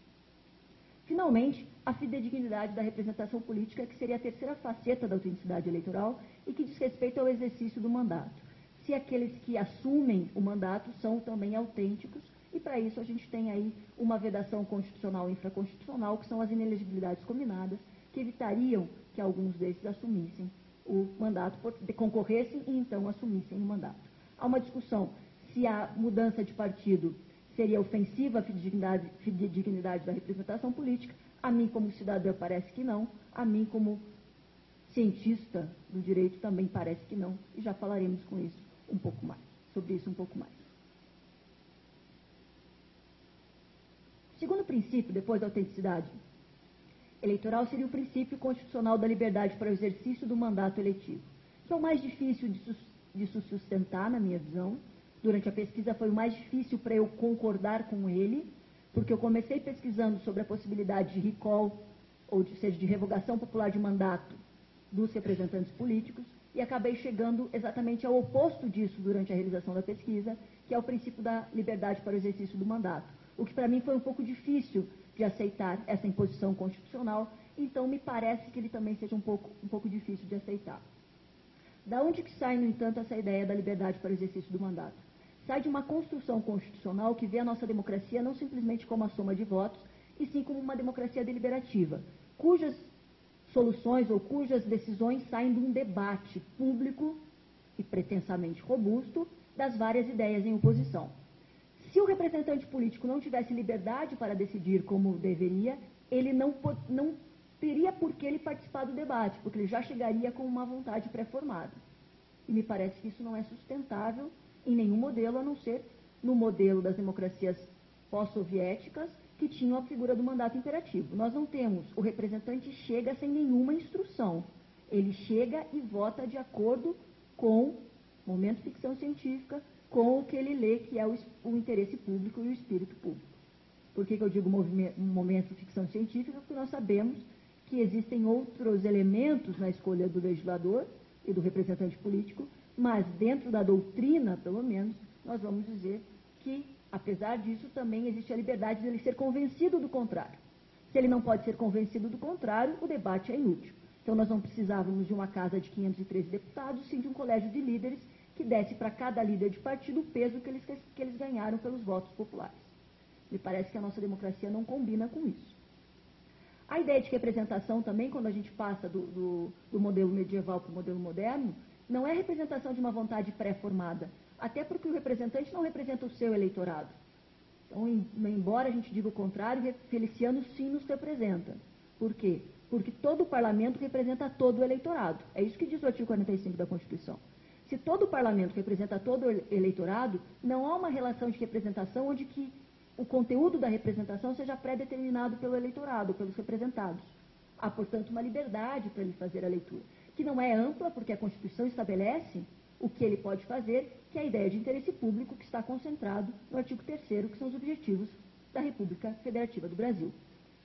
Finalmente, a fidedignidade da representação política, que seria a terceira faceta da autenticidade eleitoral e que diz respeito ao exercício do mandato. Se aqueles que assumem o mandato são também autênticos, e para isso a gente tem aí uma vedação constitucional e infraconstitucional, que são as inelegibilidades combinadas, que evitariam que alguns desses assumissem o mandato, concorressem e então assumissem o mandato. Há uma discussão se a mudança de partido seria ofensiva à fidedignidade da representação política. A mim, como cidadã, parece que não. A mim, como cientista do direito, também parece que não. E já falaremos sobre isso um pouco mais. O segundo princípio, depois da autenticidade eleitoral, seria o princípio constitucional da liberdade para o exercício do mandato eletivo, que é o mais difícil de se sustentar, na minha visão. Durante a pesquisa foi o mais difícil para eu concordar com ele, porque eu comecei pesquisando sobre a possibilidade de recall, ou seja, de revogação popular de mandato dos representantes políticos, e acabei chegando exatamente ao oposto disso durante a realização da pesquisa, que é o princípio da liberdade para o exercício do mandato, o que para mim foi um pouco difícil de aceitar essa imposição constitucional, então me parece que ele também seja um pouco difícil de aceitar. Da onde que sai, no entanto, essa ideia da liberdade para o exercício do mandato? Sai de uma construção constitucional que vê a nossa democracia não simplesmente como a soma de votos, e sim como uma democracia deliberativa, cujas soluções ou cujas decisões saem de um debate público e pretensamente robusto das várias ideias em oposição. Se o representante político não tivesse liberdade para decidir como deveria, ele não teria por que ele participar do debate, porque ele já chegaria com uma vontade pré-formada. E me parece que isso não é sustentável em nenhum modelo, a não ser no modelo das democracias pós-soviéticas, que tinham a figura do mandato imperativo. Nós não temos, o representante chega sem nenhuma instrução. Ele chega e vota de acordo com, momento ficção científica, com o que ele lê, que é o interesse público e o espírito público. Por que eu digo momento ficção científica? Porque nós sabemos que existem outros elementos na escolha do legislador e do representante político, mas dentro da doutrina, pelo menos, nós vamos dizer que, apesar disso, também existe a liberdade de ele ser convencido do contrário. Se ele não pode ser convencido do contrário, o debate é inútil. Então, nós não precisávamos de uma casa de 513 deputados, sim de um colégio de líderes que desse para cada líder de partido o peso que eles ganharam pelos votos populares. Me parece que a nossa democracia não combina com isso. A ideia de representação também, quando a gente passa do modelo medieval para o modelo moderno, não é a representação de uma vontade pré-formada, até porque o representante não representa o seu eleitorado. Então, embora a gente diga o contrário, Feliciano sim nos representa. Por quê? Porque todo o parlamento representa todo o eleitorado. É isso que diz o artigo 45 da Constituição. Se todo o parlamento representa todo o eleitorado, não há uma relação de representação onde que o conteúdo da representação seja pré-determinado pelo eleitorado, pelos representados. Há, portanto, uma liberdade para ele fazer a leitura, que não é ampla, porque a Constituição estabelece o que ele pode fazer, que é a ideia de interesse público que está concentrado no artigo 3º, que são os objetivos da República Federativa do Brasil.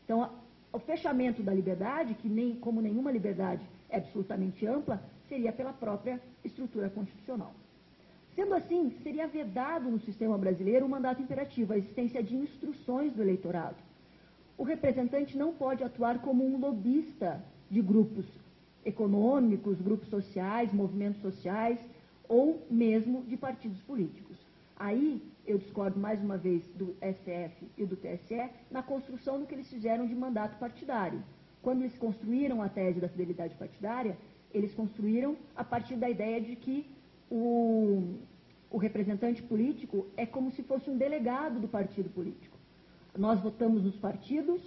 Então, o fechamento da liberdade, que como nenhuma liberdade é absolutamente ampla, seria pela própria estrutura constitucional. Sendo assim, seria vedado no sistema brasileiro o mandato imperativo, a existência de instruções do eleitorado. O representante não pode atuar como um lobista de grupos econômicos, grupos sociais, movimentos sociais, ou mesmo de partidos políticos. Aí, eu discordo mais uma vez do STF e do TSE na construção do que eles fizeram de mandato partidário. Quando eles construíram a tese da fidelidade partidária, eles construíram a partir da ideia de que o representante político é como se fosse um delegado do partido político. Nós votamos nos partidos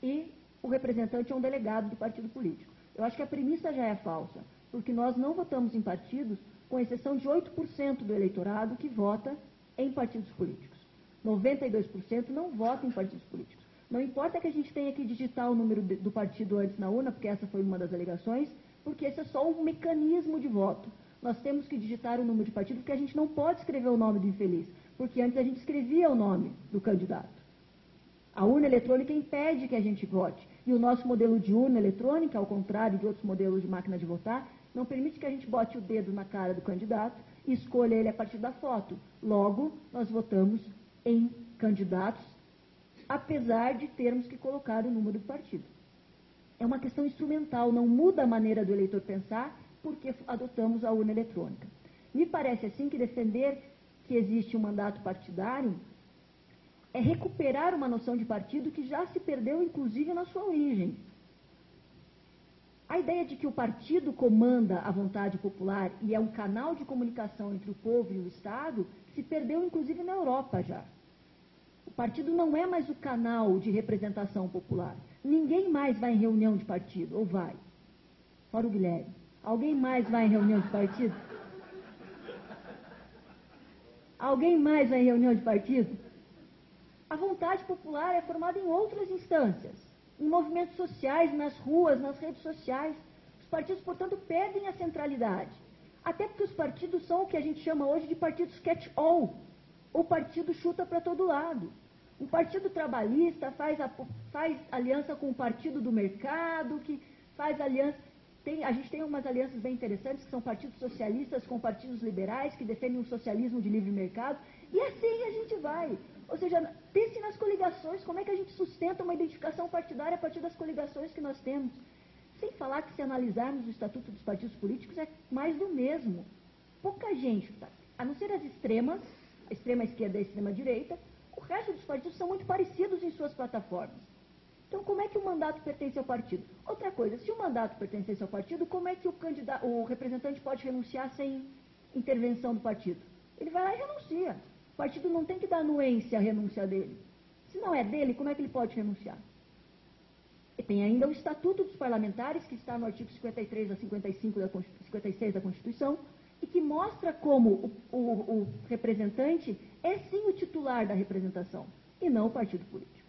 e o representante é um delegado do partido político. Eu acho que a premissa já é falsa, porque nós não votamos em partidos, com exceção de 8% do eleitorado que vota em partidos políticos. 92% não vota em partidos políticos. Não importa que a gente tenha que digitar o número do partido antes na urna, porque essa foi uma das alegações, porque esse é só um mecanismo de voto. Nós temos que digitar o número de partido, porque a gente não pode escrever o nome do infeliz, porque antes a gente escrevia o nome do candidato. A urna eletrônica impede que a gente vote. E o nosso modelo de urna eletrônica, ao contrário de outros modelos de máquina de votar, não permite que a gente bote o dedo na cara do candidato e escolha ele a partir da foto. Logo, nós votamos em candidatos, apesar de termos que colocar o número do partido. É uma questão instrumental, não muda a maneira do eleitor pensar, porque adotamos a urna eletrônica. Me parece, assim, que defender que existe um mandato partidário é recuperar uma noção de partido que já se perdeu, inclusive, na sua origem. A ideia de que o partido comanda a vontade popular e é um canal de comunicação entre o povo e o Estado se perdeu, inclusive, na Europa já. O partido não é mais o canal de representação popular. Ninguém mais vai em reunião de partido, ou vai? Fora o Guilherme. Alguém mais vai em reunião de partido? Alguém mais vai em reunião de partido? A vontade popular é formada em outras instâncias, em movimentos sociais, nas ruas, nas redes sociais. Os partidos, portanto, perdem a centralidade. Até porque os partidos são o que a gente chama hoje de partidos catch-all. O partido chuta para todo lado. Um partido trabalhista faz aliança com o partido do mercado, que faz aliança... a gente tem umas alianças bem interessantes, que são partidos socialistas com partidos liberais, que defendem um socialismo de livre mercado, e assim a gente vai. Ou seja, pense nas coligações, como é que a gente sustenta uma identificação partidária a partir das coligações que nós temos. Sem falar que, se analisarmos o Estatuto dos Partidos Políticos, é mais do mesmo. Pouca gente, a não ser as extremas, a extrema esquerda e a extrema direita, o resto dos partidos são muito parecidos em suas plataformas. Então, como é que o mandato pertence ao partido? Outra coisa, se o mandato pertencesse ao partido, como é que o representante pode renunciar sem intervenção do partido? Ele vai lá e renuncia. O partido não tem que dar anuência à renúncia dele. Se não é dele, como é que ele pode renunciar? E tem ainda o Estatuto dos Parlamentares, que está no artigo 53 a 56 da Constituição, e que mostra como o representante é sim o titular da representação, e não o partido político.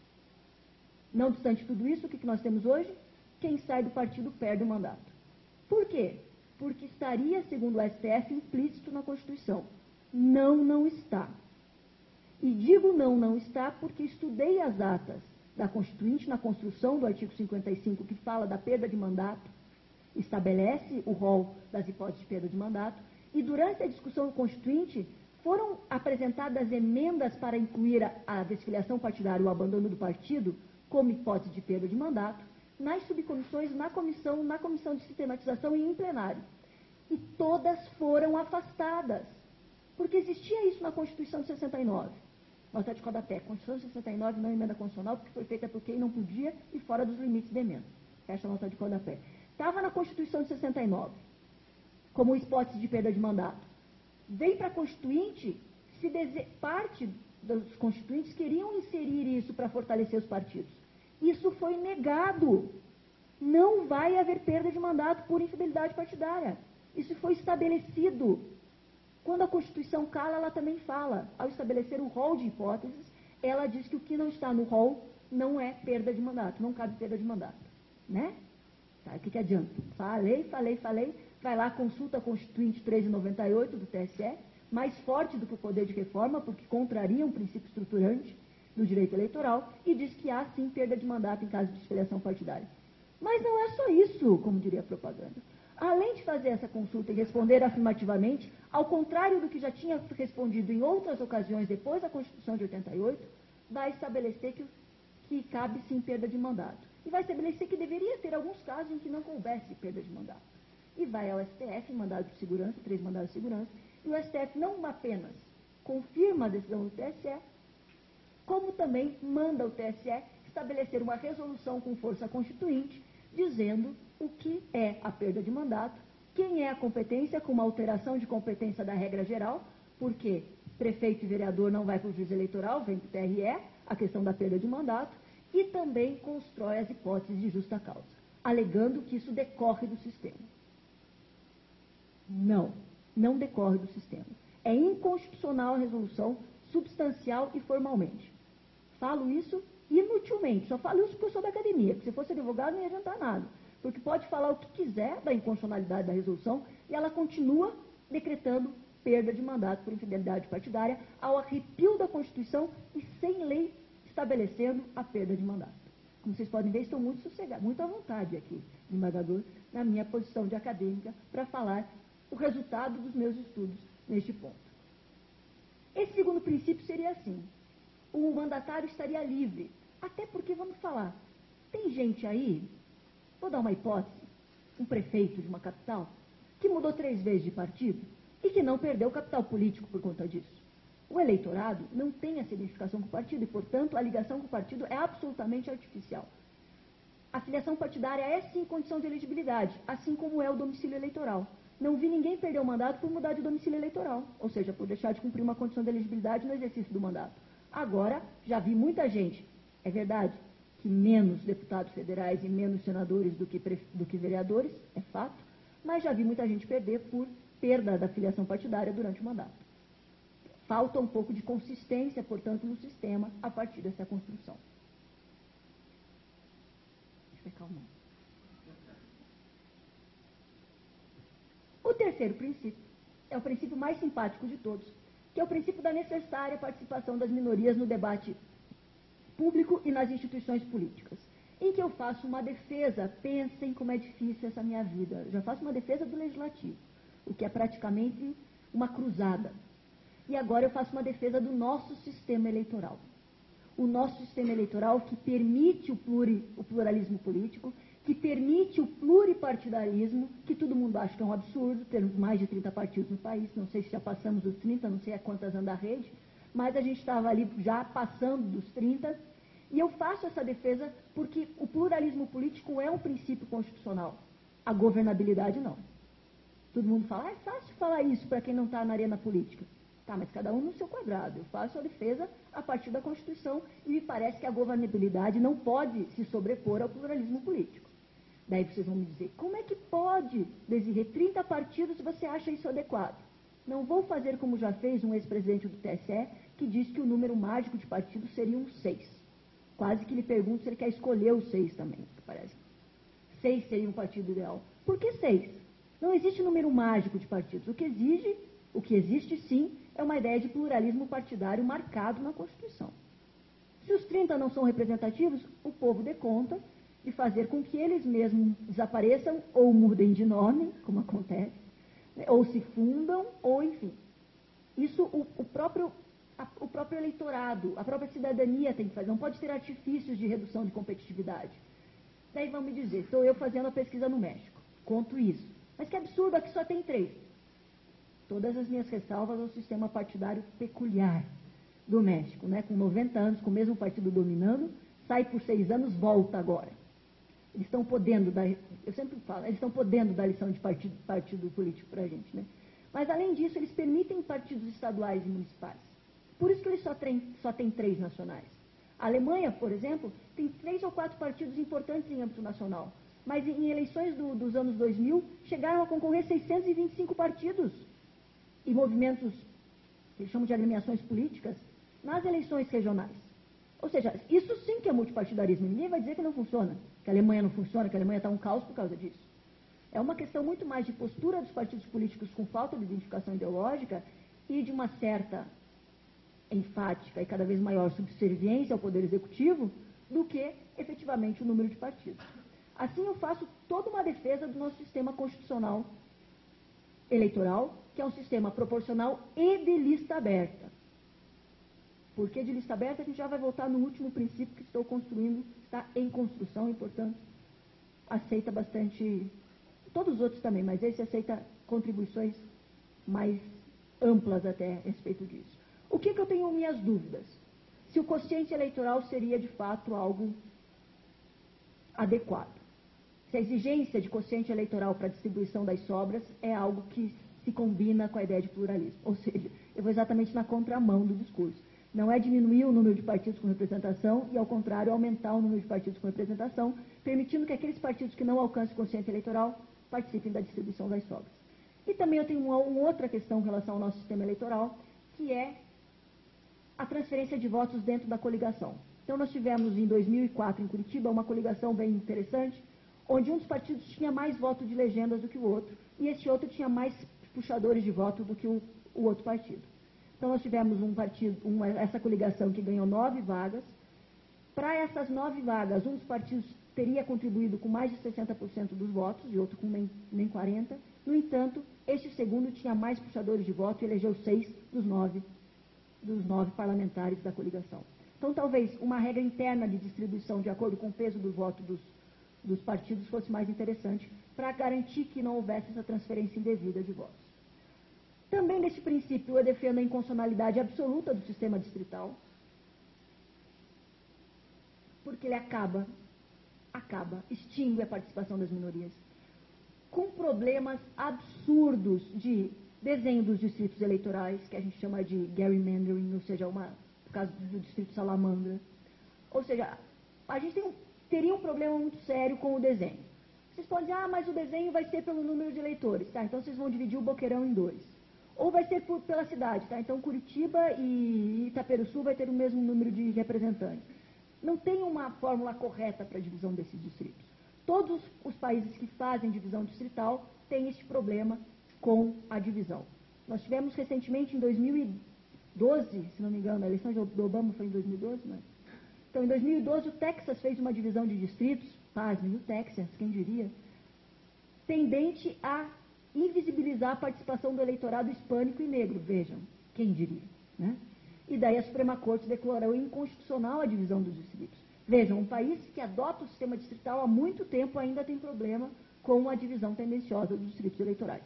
Não obstante tudo isso, o que nós temos hoje? Quem sai do partido perde o mandato. Por quê? Porque estaria, segundo o STF, implícito na Constituição. Não está. E digo não está porque estudei as atas da Constituinte na construção do artigo 55, que fala da perda de mandato, estabelece o rol das hipóteses de perda de mandato, e durante a discussão do Constituinte foram apresentadas emendas para incluir a desfiliação partidária e o abandono do partido como hipótese de perda de mandato, nas subcomissões, na comissão de sistematização e em plenário. E todas foram afastadas, porque existia isso na Constituição de 69. Nota de rodapé. Constituição de 69 não emenda constitucional porque foi feita por quem não podia e fora dos limites da emenda. Fecha a nota de rodapé. Estava na Constituição de 69, como hipótese de perda de mandato. Veio para a Constituinte, parte dos constituintes queriam inserir isso para fortalecer os partidos. Isso foi negado. Não vai haver perda de mandato por infidelidade partidária. Isso foi estabelecido. Quando a Constituição cala, ela também fala. Ao estabelecer o rol de hipóteses, ela diz que o que não está no rol não é perda de mandato, não cabe perda de mandato. Né? Tá, o que adianta? Falei. Vai lá, consulta a Constituinte 1398 do TSE, mais forte do que o poder de reforma, porque contraria um princípio estruturante do direito eleitoral, e diz que há sim perda de mandato em caso de desfiliação partidária. Mas não é só isso, como diria a propaganda. Além de fazer essa consulta e responder afirmativamente, ao contrário do que já tinha respondido em outras ocasiões depois da Constituição de 88, vai estabelecer que cabe sim perda de mandato. E vai estabelecer que deveria ter alguns casos em que não coubesse perda de mandato. E vai ao STF, mandado de segurança, 3 mandados de segurança, e o STF não apenas confirma a decisão do TSE, como também manda o TSE estabelecer uma resolução com força constituinte, dizendo o que é a perda de mandato, quem é a competência, com uma alteração de competência da regra geral, porque prefeito e vereador não vai para o juiz eleitoral, vem para o TRE, a questão da perda de mandato, e também constrói as hipóteses de justa causa, alegando que isso decorre do sistema. Não decorre do sistema. É inconstitucional a resolução, substancial e formalmente. Falo isso inutilmente, só falo isso porque eu sou da academia, porque se fosse advogado não ia adiantar nada, porque pode falar o que quiser da inconstitucionalidade da resolução e ela continua decretando perda de mandato por infidelidade partidária ao arrepio da Constituição e sem lei estabelecendo a perda de mandato. Como vocês podem ver, estou muito sossegado, muito à vontade aqui, desembargador, na minha posição de acadêmica, para falar o resultado dos meus estudos neste ponto. Esse segundo princípio seria assim: o mandatário estaria livre, até porque, vamos falar, tem gente aí, vou dar uma hipótese, um prefeito de uma capital, que mudou 3 vezes de partido e que não perdeu capital político por conta disso. O eleitorado não tem essa identificação com o partido e, portanto, a ligação com o partido é absolutamente artificial. A filiação partidária é, sim, condição de elegibilidade, assim como é o domicílio eleitoral. Não vi ninguém perder o mandato por mudar de domicílio eleitoral, ou seja, por deixar de cumprir uma condição de elegibilidade no exercício do mandato. Agora, já vi muita gente, é verdade, que menos deputados federais e menos senadores do que vereadores, é fato, mas já vi muita gente perder por perda da filiação partidária durante o mandato. Falta um pouco de consistência, portanto, no sistema a partir dessa construção. Deixa eu calmar. O terceiro princípio é o princípio mais simpático de todos, que é o princípio da necessária participação das minorias no debate público e nas instituições políticas, em que eu faço uma defesa, pensem como é difícil essa minha vida, eu já faço uma defesa do legislativo, o que é praticamente uma cruzada. E agora eu faço uma defesa do nosso sistema eleitoral. O nosso sistema eleitoral que permite o pluralismo político, que permite o pluripartidarismo, que todo mundo acha que é um absurdo, termos mais de 30 partidos no país, não sei se já passamos dos 30, não sei a quantas anda a rede, mas a gente estava ali já passando dos 30, e eu faço essa defesa porque o pluralismo político é um princípio constitucional, a governabilidade não. Todo mundo fala, é fácil falar isso para quem não está na arena política. Tá, mas cada um no seu quadrado. Eu faço a defesa a partir da Constituição e me parece que a governabilidade não pode se sobrepor ao pluralismo político. Daí vocês vão me dizer, como é que pode, Desirê, 30 partidos se você acha isso adequado? Não vou fazer como já fez um ex-presidente do TSE, que diz que o número mágico de partidos seriam 6. Quase que lhe pergunto se ele quer escolher os 6 também, parece. 6 seria um partido ideal. Por que 6? Não existe número mágico de partidos. O que existe sim, é uma ideia de pluralismo partidário marcado na Constituição. Se os 30 não são representativos, o povo dê conta de fazer com que eles mesmos desapareçam ou mudem de nome, como acontece, né, ou se fundam, ou enfim. Isso o próprio eleitorado, a própria cidadania tem que fazer, não pode ter artifícios de redução de competitividade. Daí vão me dizer, estou eu fazendo a pesquisa no México, conto isso. Mas que absurdo, aqui só tem 3. Todas as minhas ressalvas ao sistema partidário peculiar do México, né? Com 90 anos, com o mesmo partido dominando, sai por 6 anos, volta agora. Eles estão podendo dar, eu sempre falo, eles estão podendo dar lição de partido político para a gente, né? Mas, além disso, eles permitem partidos estaduais e municipais. Por isso que eles só têm 3 nacionais. A Alemanha, por exemplo, tem 3 ou 4 partidos importantes em âmbito nacional. Mas em eleições dos anos 2000, chegaram a concorrer 625 partidos e movimentos, que eles chamam de agremiações políticas, nas eleições regionais. Ou seja, isso sim que é multipartidarismo. Ninguém vai dizer que não funciona, que a Alemanha não funciona, que a Alemanha está um caos por causa disso. É uma questão muito mais de postura dos partidos políticos com falta de identificação ideológica e de uma certa enfática e cada vez maior subserviência ao poder executivo do que, efetivamente, o número de partidos. Assim, eu faço toda uma defesa do nosso sistema constitucional eleitoral, que é um sistema proporcional e de lista aberta. Porque de lista aberta a gente já vai voltar no último princípio que estou construindo, está em construção e, portanto, aceita bastante, todos os outros também, mas esse aceita contribuições mais amplas até a respeito disso. O que eu tenho minhas dúvidas? Se o quociente eleitoral seria, de fato, algo adequado. Se a exigência de quociente eleitoral para a distribuição das sobras é algo que se combina com a ideia de pluralismo. Ou seja, eu vou exatamente na contramão do discurso. Não é diminuir o número de partidos com representação e, ao contrário, aumentar o número de partidos com representação, permitindo que aqueles partidos que não alcancem quociente eleitoral participem da distribuição das sobras. E também eu tenho uma outra questão em relação ao nosso sistema eleitoral, que é a transferência de votos dentro da coligação. Então, nós tivemos em 2004, em Curitiba, uma coligação bem interessante, onde um dos partidos tinha mais votos de legendas do que o outro, e esse outro tinha mais puxadores de voto do que o outro partido. Então, nós tivemos essa coligação que ganhou 9 vagas. Para essas 9 vagas, um dos partidos teria contribuído com mais de 60% dos votos, e outro com nem 40%. No entanto, este segundo tinha mais puxadores de voto e elegeu 6 dos 9 parlamentares da coligação. Então, talvez uma regra interna de distribuição de acordo com o peso do voto dos partidos fosse mais interessante para garantir que não houvesse essa transferência indevida de votos. Também, nesse princípio, eu defendo a inconstitucionalidade absoluta do sistema distrital, porque ele extingue a participação das minorias, com problemas absurdos de desenho dos distritos eleitorais, que a gente chama de gerrymandering, ou seja, por causa do distrito Salamandra. Ou seja, a gente teria um problema muito sério com o desenho. Vocês podem dizer, mas o desenho vai ser pelo número de eleitores, tá? Então vocês vão dividir o Boqueirão em 2. Ou vai ser pela cidade, tá? Então Curitiba e Itaperuçu vai ter o mesmo número de representantes. Não tem uma fórmula correta para a divisão desses distritos. Todos os países que fazem divisão distrital têm este problema com a divisão. Nós tivemos recentemente, em 2012, se não me engano, a eleição do Obama foi em 2012, não é? Então, em 2012, o Texas fez uma divisão de distritos, pasmem, o Texas, quem diria, tendente a invisibilizar a participação do eleitorado hispânico e negro, vejam, quem diria, né? E daí a Suprema Corte declarou inconstitucional a divisão dos distritos. Vejam, um país que adota o sistema distrital há muito tempo ainda tem problema com a divisão tendenciosa dos distritos eleitorais.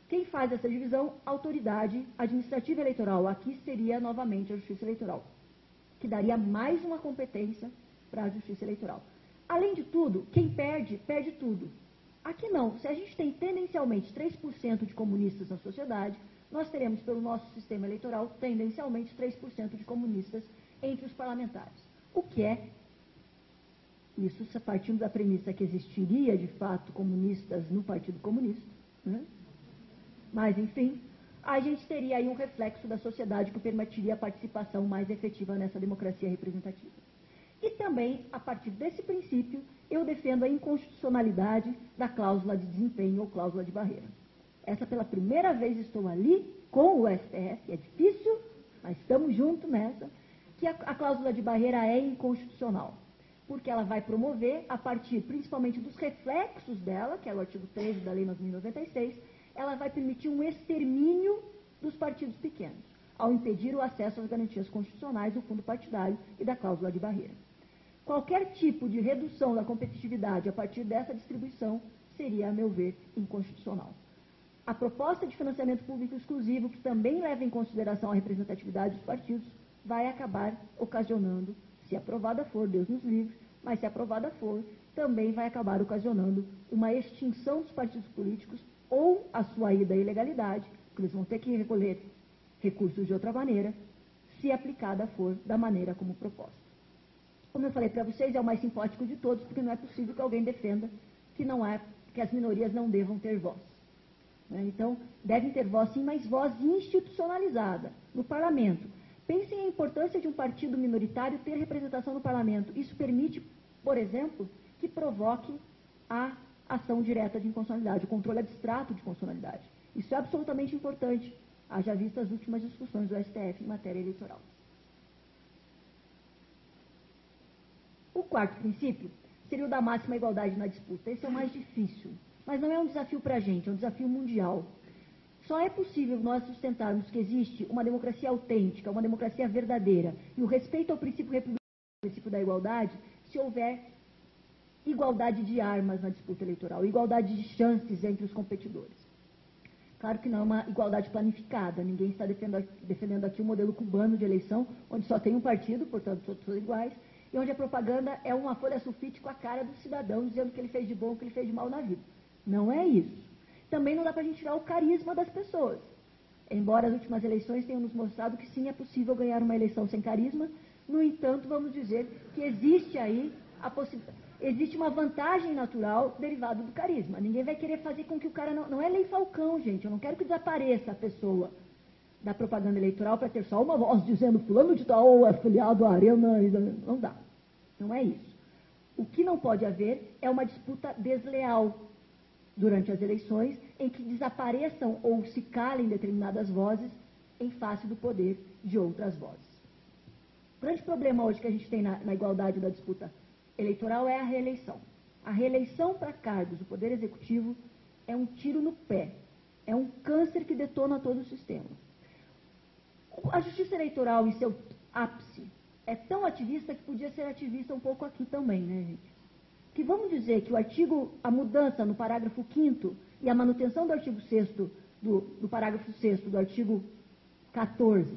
Quem faz essa divisão? Autoridade administrativa eleitoral. Aqui seria novamente a Justiça Eleitoral, que daria mais uma competência para a Justiça Eleitoral. Além de tudo, quem perde, perde tudo. Aqui não. Se a gente tem tendencialmente 3% de comunistas na sociedade, nós teremos, pelo nosso sistema eleitoral, tendencialmente 3% de comunistas entre os parlamentares. O que é, isso partindo da premissa que existiria, de fato, comunistas no Partido Comunista, né? Mas, enfim, a gente teria aí um reflexo da sociedade que permitiria a participação mais efetiva nessa democracia representativa. E também, a partir desse princípio, eu defendo a inconstitucionalidade da cláusula de desempenho ou cláusula de barreira. Essa, pela primeira vez, estou ali com o STF, é difícil, mas estamos juntos nessa, que a cláusula de barreira é inconstitucional, porque ela vai promover, a partir principalmente dos reflexos dela, que é o artigo 13 da Lei 9.096, ela vai permitir um extermínio dos partidos pequenos, ao impedir o acesso às garantias constitucionais do fundo partidário e da cláusula de barreira. Qualquer tipo de redução da competitividade a partir dessa distribuição seria, a meu ver, inconstitucional. a proposta de financiamento público exclusivo, que também leva em consideração a representatividade dos partidos, vai acabar ocasionando, se aprovada for, Deus nos livre, mas se aprovada for, também vai acabar ocasionando uma extinção dos partidos políticos ou a sua ida à ilegalidade, porque eles vão ter que recolher recursos de outra maneira, se aplicada for da maneira como proposta. Como eu falei para vocês, é o mais simpático de todos, porque não é possível que alguém defenda que as minorias não devam ter voz. Então, devem ter voz sim, mas voz institucionalizada no parlamento. Pensem a importância de um partido minoritário ter representação no parlamento. Isso permite, por exemplo, que provoque a ação direta de inconstitucionalidade, o controle abstrato de constitucionalidade. Isso é absolutamente importante, haja vista as últimas discussões do STF em matéria eleitoral. O quarto princípio seria o da máxima igualdade na disputa. Esse é o mais difícil, mas não é um desafio para a gente, é um desafio mundial. Só é possível nós sustentarmos que existe uma democracia autêntica, uma democracia verdadeira, e o respeito ao princípio republicano, ao princípio da igualdade, se houver igualdade de armas na disputa eleitoral, igualdade de chances entre os competidores. Claro que não é uma igualdade planificada, ninguém está defendendo aqui o modelo cubano de eleição, onde só tem um partido, portanto todos são iguais, e onde a propaganda é uma folha sulfite com a cara do cidadão, dizendo o que ele fez de bom, o que ele fez de mal na vida. Não é isso. Também não dá para a gente tirar o carisma das pessoas. Embora as últimas eleições tenham nos mostrado que sim, é possível ganhar uma eleição sem carisma, no entanto, vamos dizer que existe aí existe uma vantagem natural derivada do carisma. Ninguém vai querer fazer com que o cara... Não é lei Falcão, gente. Eu não quero que desapareça a pessoa da propaganda eleitoral para ter só uma voz dizendo fulano de tal é filiado à Arena. Não dá. Não é isso. O que não pode haver é uma disputa desleal durante as eleições, em que desapareçam ou se calem determinadas vozes em face do poder de outras vozes. O grande problema hoje que a gente tem na igualdade da disputa eleitoral é a reeleição. A reeleição para cargos do Poder Executivo é um tiro no pé, é um câncer que detona todo o sistema. A justiça eleitoral, em seu ápice, é tão ativista que podia ser ativista um pouco aqui também, né, gente? Que vamos dizer que a mudança no parágrafo 5º e a manutenção do artigo 6º, do parágrafo 6º do artigo 14,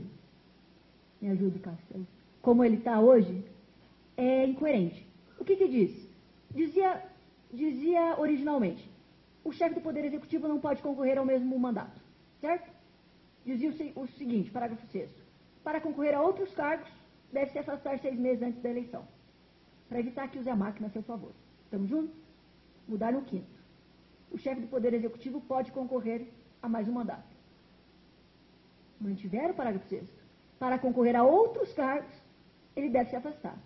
me ajude, Castelo, como ele está hoje, é incoerente. O que diz? Dizia originalmente, o chefe do Poder Executivo não pode concorrer ao mesmo mandato, certo? Dizia o seguinte, parágrafo 6º, para concorrer a outros cargos, deve se afastar 6 meses antes da eleição, para evitar que use a máquina a seu favor. Estamos juntos? Mudar no 5º. O chefe do Poder Executivo pode concorrer a mais um mandato. Mantiveram o parágrafo 6º. Para concorrer a outros cargos, ele deve se afastar.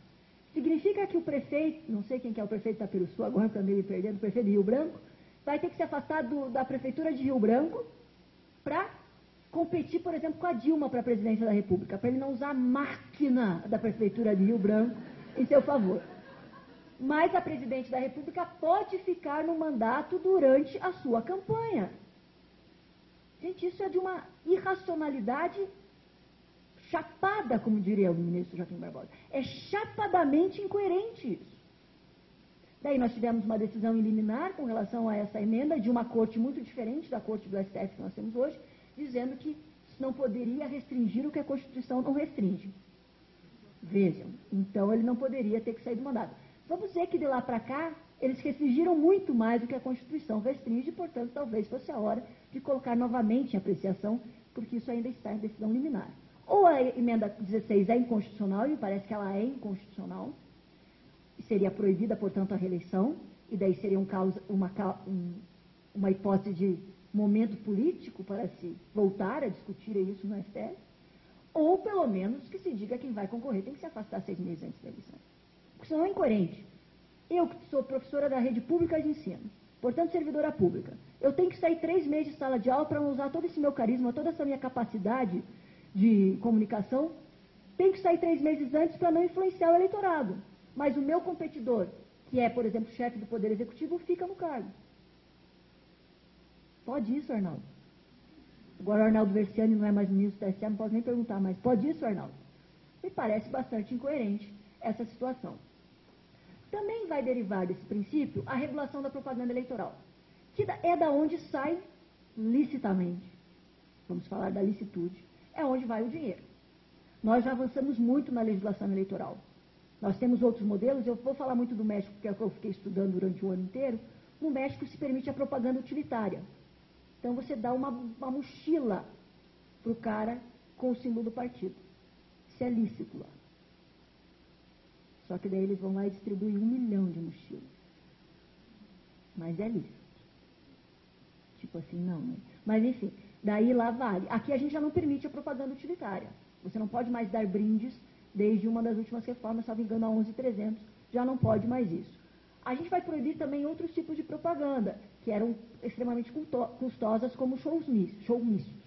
Significa que o prefeito, não sei quem que é o prefeito da Peruçu, agora também me perdendo, o prefeito de Rio Branco, vai ter que se afastar da prefeitura de Rio Branco para competir, por exemplo, com a Dilma para a presidência da República, para ele não usar a máquina da prefeitura de Rio Branco em seu favor. Mas a presidente da República pode ficar no mandato durante a sua campanha. Gente, isso é de uma irracionalidade chapada, como diria o ministro Joaquim Barbosa. É chapadamente incoerente isso. Daí nós tivemos uma decisão liminar com relação a essa emenda de uma corte muito diferente da corte do STF que nós temos hoje, dizendo que não poderia restringir o que a Constituição não restringe. Vejam, então ele não poderia ter que sair do mandato. Vamos dizer que de lá para cá, eles restringiram muito mais do que a Constituição restringe, portanto, talvez fosse a hora de colocar novamente em apreciação, porque isso ainda está em decisão liminar. Ou a emenda 16 é inconstitucional, e me parece que ela é inconstitucional, e seria proibida, portanto, a reeleição, e daí seria uma hipótese de momento político para se voltar a discutir isso no STF, ou pelo menos que se diga que quem vai concorrer tem que se afastar 6 meses antes da eleição. Porque senão é incoerente. Eu, que sou professora da rede pública de ensino, portanto servidora pública, eu tenho que sair 3 meses de sala de aula para usar todo esse meu carisma, toda essa minha capacidade de comunicação, tenho que sair 3 meses antes para não influenciar o eleitorado. Mas o meu competidor, que é, por exemplo, chefe do Poder Executivo, fica no cargo. Pode isso, Arnaldo? Agora o Arnaldo Versiani não é mais ministro da SA, não posso nem perguntar, mas pode isso, Arnaldo? Me parece bastante incoerente essa situação. Também vai derivar desse princípio a regulação da propaganda eleitoral, que é da onde sai licitamente, vamos falar da licitude, é onde vai o dinheiro. Nós já avançamos muito na legislação eleitoral. Nós temos outros modelos, eu vou falar muito do México, porque é o que eu fiquei estudando durante o ano inteiro. No México se permite a propaganda utilitária. Então você dá uma mochila para o cara com o símbolo do partido. Isso é lícito lá. Só que daí eles vão lá e distribuem 1 milhão de mochilas. Mas é lícito. Tipo assim, não, né? Mas enfim, daí lá vale. Aqui a gente já não permite a propaganda utilitária. Você não pode mais dar brindes desde uma das últimas reformas, salvo engano, a 11.300, já não pode mais isso. A gente vai proibir também outros tipos de propaganda, que eram extremamente custosas, como showmícios.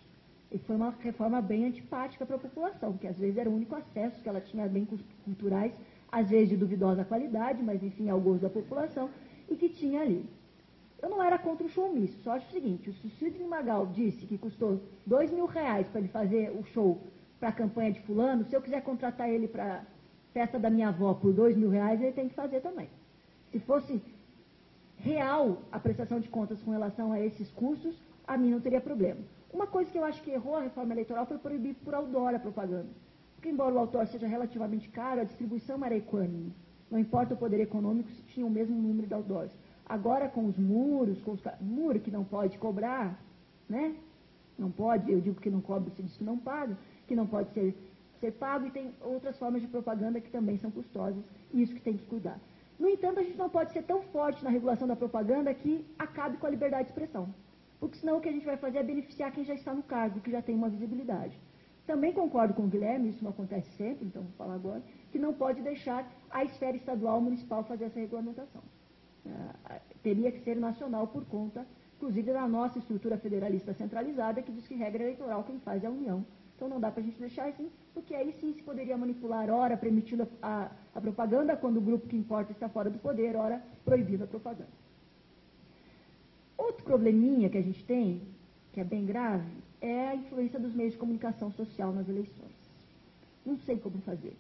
E foi uma reforma bem antipática para a população, que às vezes era o único acesso que ela tinha a bens culturais, às vezes de duvidosa qualidade, mas enfim, ao gosto da população, e que tinha ali. Eu não era contra o showmício, só acho o seguinte, se o Sidney Magal disse que custou R$2.000 para ele fazer o show para a campanha de fulano, se eu quiser contratar ele para a festa da minha avó por R$2.000, ele tem que fazer também. Se fosse real a prestação de contas com relação a esses custos, a mim não teria problema. Uma coisa que eu acho que errou a reforma eleitoral foi proibir por outdoor a propaganda. Porque embora o outdoor seja relativamente caro, a distribuição era equânime. Não importa o poder econômico se tinha o mesmo número de outdoors. Agora com os muros, muro que não pode cobrar, né? Não pode, eu digo que não cobra, você diz que não paga, que não pode ser pago, e tem outras formas de propaganda que também são custosas, e isso que tem que cuidar. No entanto, a gente não pode ser tão forte na regulação da propaganda que acabe com a liberdade de expressão. Porque senão o que a gente vai fazer é beneficiar quem já está no cargo, que já tem uma visibilidade. Também concordo com o Guilherme, isso não acontece sempre, então vou falar agora, que não pode deixar a esfera estadual municipal fazer essa regulamentação. Teria que ser nacional por conta, inclusive, da nossa estrutura federalista centralizada, que diz que regra eleitoral quem faz é a União. Então não dá para a gente deixar assim, porque aí sim se poderia manipular, ora permitindo a propaganda, quando o grupo que importa está fora do poder, ora proibindo a propaganda. Outro probleminha que a gente tem, que é bem grave, é a influência dos meios de comunicação social nas eleições. Não sei como fazer,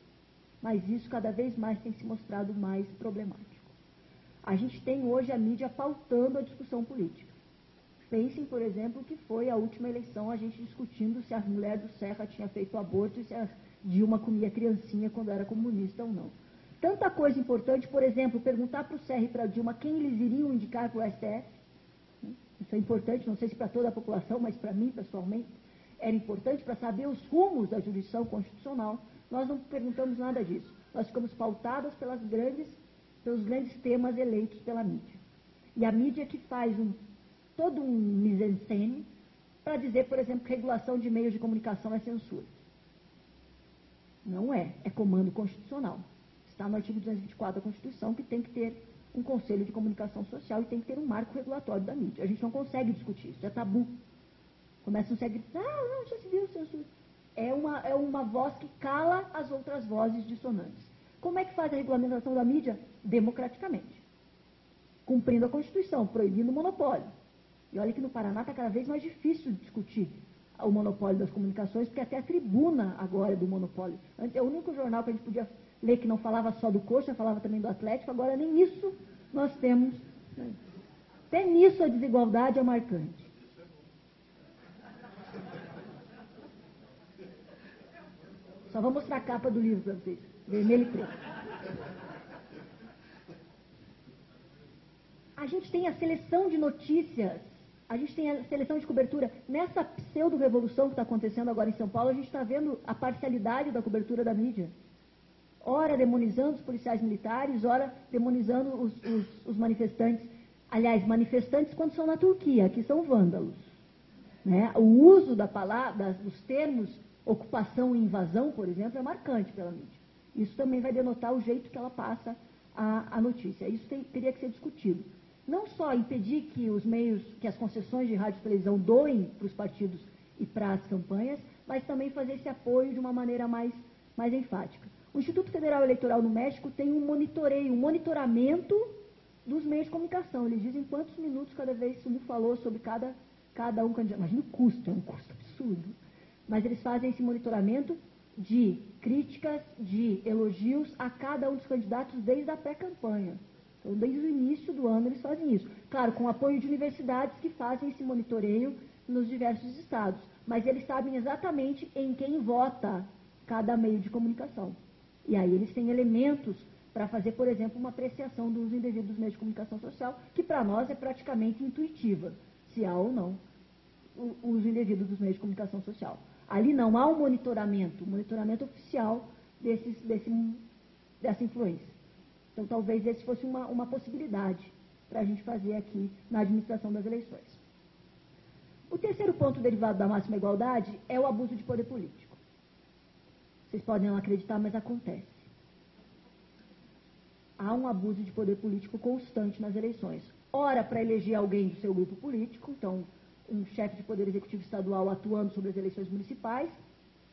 mas isso cada vez mais tem se mostrado mais problemático. A gente tem hoje a mídia pautando a discussão política. Pensem, por exemplo, que foi a última eleição a gente discutindo se a mulher do Serra tinha feito aborto e se a Dilma comia criancinha quando era comunista ou não. Tanta coisa importante, por exemplo, perguntar para o Serra e para a Dilma quem eles iriam indicar para o STF. Isso é importante, não sei se para toda a população, mas para mim, pessoalmente, era importante para saber os rumos da jurisdição constitucional. Nós não perguntamos nada disso. Nós ficamos pautadas pelos grandes temas eleitos pela mídia. E a mídia que faz todo um mise-en-scène para dizer, por exemplo, que regulação de meios de comunicação é censura. Não é comando constitucional. Está no artigo 224 da Constituição que tem que ter um conselho de comunicação social e tem que ter um marco regulatório da mídia. A gente não consegue discutir isso, é tabu. Começam a gritar, não, já se viu censura. É uma voz que cala as outras vozes dissonantes. Como é que faz a regulamentação da mídia? Democraticamente. Cumprindo a Constituição, proibindo o monopólio. E olha que no Paraná está cada vez mais difícil discutir o monopólio das comunicações, porque até a tribuna agora é do monopólio. Antes, é o único jornal que a gente podia ler que não falava só do Coxa, falava também do Atlético, agora nem isso nós temos. Até nisso a desigualdade é marcante. Só vou mostrar a capa do livro para vocês, vermelho e preto. A gente tem a seleção de notícias, a gente tem a seleção de cobertura. Nessa pseudo-revolução que está acontecendo agora em São Paulo, a gente está vendo a parcialidade da cobertura da mídia. Ora demonizando os policiais militares, ora demonizando os manifestantes. Aliás, manifestantes quando são na Turquia, que são vândalos. Né? O uso da palavra, dos termos ocupação e invasão, por exemplo, é marcante pela mídia. Isso também vai denotar o jeito que ela passa a notícia. Isso teria que ser discutido. Não só impedir que os meios, que as concessões de rádio e televisão doem para os partidos e para as campanhas, mas também fazer esse apoio de uma maneira mais enfática. O Instituto Federal Eleitoral no México tem um monitoramento dos meios de comunicação. Eles dizem quantos minutos cada vez um falou sobre cada um candidato. Imagina o custo, é um custo absurdo. Mas eles fazem esse monitoramento de críticas, de elogios a cada um dos candidatos desde a pré-campanha. Então, desde o início do ano eles fazem isso. Claro, com apoio de universidades que fazem esse monitoreio nos diversos estados, mas eles sabem exatamente em quem vota cada meio de comunicação. E aí eles têm elementos para fazer, por exemplo, uma apreciação do uso indevido dos meios de comunicação social, que para nós é praticamente intuitiva, se há ou não o uso indevido dos meios de comunicação social. Ali não há um monitoramento oficial dessa influência. Então, talvez esse fosse uma possibilidade para a gente fazer aqui na administração das eleições. O terceiro ponto derivado da máxima igualdade é o abuso de poder político. Vocês podem não acreditar, mas acontece. Há um abuso de poder político constante nas eleições. Ora, para eleger alguém do seu grupo político, então, um chefe de poder executivo estadual atuando sobre as eleições municipais.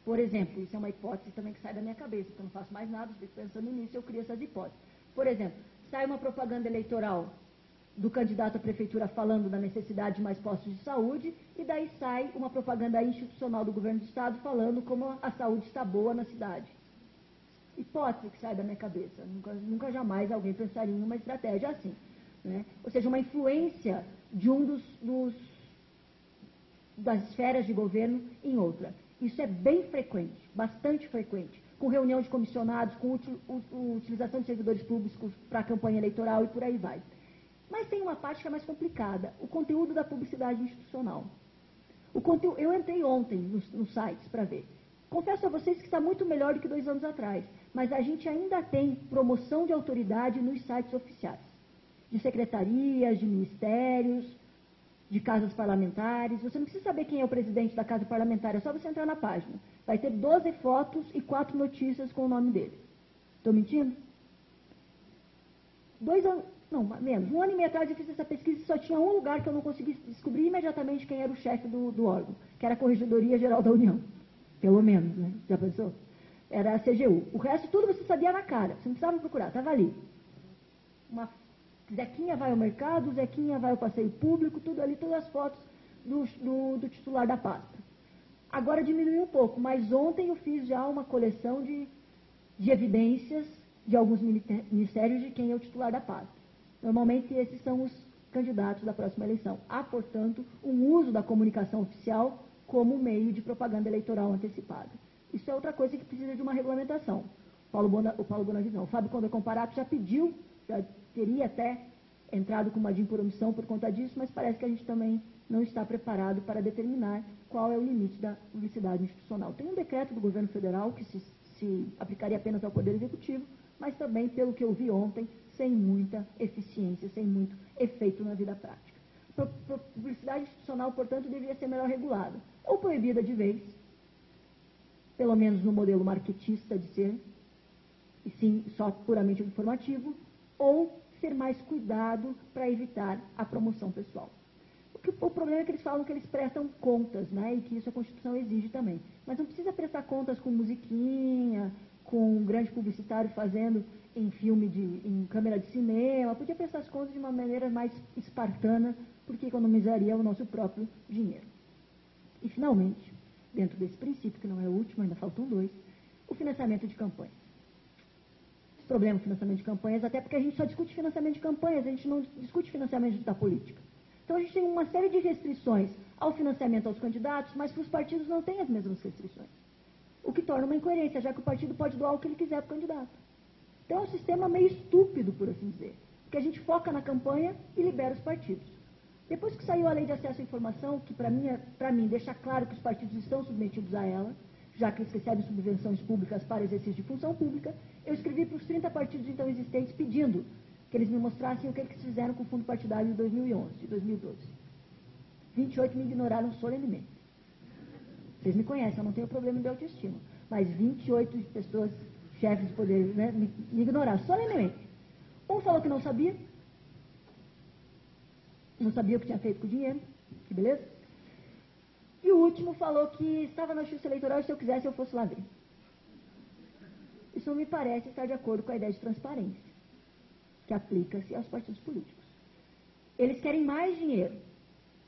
Por exemplo, isso é uma hipótese também que sai da minha cabeça, porque eu não faço mais nada, fico pensando nisso, eu crio essas hipóteses. Por exemplo, sai uma propaganda eleitoral do candidato à prefeitura falando da necessidade de mais postos de saúde, e daí sai uma propaganda institucional do governo do estado falando como a saúde está boa na cidade. Hipótese que sai da minha cabeça. Nunca jamais alguém pensaria em uma estratégia assim. Né? Ou seja, uma influência de das esferas de governo em outra. Isso é bem frequente, bastante frequente, com reunião de comissionados, com utilização de servidores públicos para a campanha eleitoral e por aí vai. Mas tem uma parte que é mais complicada, o conteúdo da publicidade institucional. Eu entrei ontem nos sites para ver. Confesso a vocês que está muito melhor do que 2 anos atrás, mas a gente ainda tem promoção de autoridade nos sites oficiais, de secretarias, de ministérios, de casas parlamentares. Você não precisa saber quem é o presidente da casa parlamentar, é só você entrar na página. Vai ter 12 fotos e 4 notícias com o nome dele. Estou mentindo? 2 anos, não, menos. 1 ano e meio atrás eu fiz essa pesquisa e só tinha um lugar que eu não consegui descobrir imediatamente quem era o chefe do órgão, que era a Corregedoria Geral da União. Pelo menos, né? Já pensou? Era a CGU. O resto tudo você sabia na cara, você não precisava procurar, estava ali. Zequinha vai ao mercado, Zequinha vai ao passeio público, tudo ali, todas as fotos do titular da pasta. Agora diminuiu um pouco, mas ontem eu fiz já uma coleção de evidências de alguns ministérios de quem é o titular da pasta. Normalmente esses são os candidatos da próxima eleição. Há, portanto, um uso da comunicação oficial como meio de propaganda eleitoral antecipada. Isso é outra coisa que precisa de uma regulamentação. O Paulo Bonavides, o Fábio Conde Comparato já pediu, já teria até entrado com uma DIN por omissão por conta disso, mas parece que a gente também não está preparado para determinar qual é o limite da publicidade institucional. Tem um decreto do governo federal que se aplicaria apenas ao Poder Executivo, mas também, pelo que eu vi ontem, sem muita eficiência, sem muito efeito na vida prática. Publicidade institucional, portanto, deveria ser melhor regulada, ou proibida de vez, pelo menos no modelo marketista de ser, e sim só puramente informativo, ou ser mais cuidado para evitar a promoção pessoal. O problema é que eles falam que eles prestam contas, né, e que isso a Constituição exige também. Mas não precisa prestar contas com musiquinha, com um grande publicitário fazendo em em câmera de cinema. Podia prestar as contas de uma maneira mais espartana, porque economizaria o nosso próprio dinheiro. E, finalmente, dentro desse princípio, que não é o último, ainda faltam 2, o financiamento de campanhas. Problema do financiamento de campanhas, até porque a gente só discute financiamento de campanhas, a gente não discute financiamento da política. Então a gente tem uma série de restrições ao financiamento aos candidatos, mas para os partidos não tem as mesmas restrições. O que torna uma incoerência, já que o partido pode doar o que ele quiser para o candidato. Então é um sistema meio estúpido, por assim dizer, porque a gente foca na campanha e libera os partidos. Depois que saiu a Lei de Acesso à Informação, que para mim deixa claro que os partidos estão submetidos a ela, já que eles recebem subvenções públicas para exercício de função pública, eu escrevi para os 30 partidos então existentes pedindo que eles me mostrassem o que eles fizeram com o fundo partidário de 2011, de 2012. 28 me ignoraram solenemente. Vocês me conhecem, eu não tenho problema de autoestima, mas 28 pessoas, chefes de poder, né, me ignoraram solenemente. Um falou que não sabia o que tinha feito com o dinheiro, que beleza? E o último falou que estava na justiça eleitoral e se eu quisesse eu fosse lá ver. Isso não me parece estar de acordo com a ideia de transparência, que aplica-se aos partidos políticos. Eles querem mais dinheiro.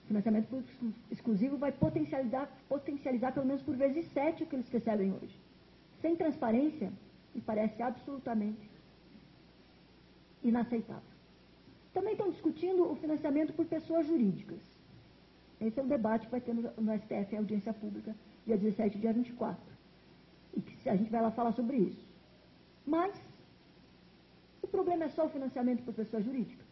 O financiamento público exclusivo vai potencializar pelo menos por vezes 7 o que eles recebem hoje. Sem transparência, me parece absolutamente inaceitável. Também estão discutindo o financiamento por pessoas jurídicas. Esse é o debate que vai ter no STF, a audiência pública, dia 17 e dia 24. E que a gente vai lá falar sobre isso. Mas, o problema é só o financiamento para pessoa jurídica.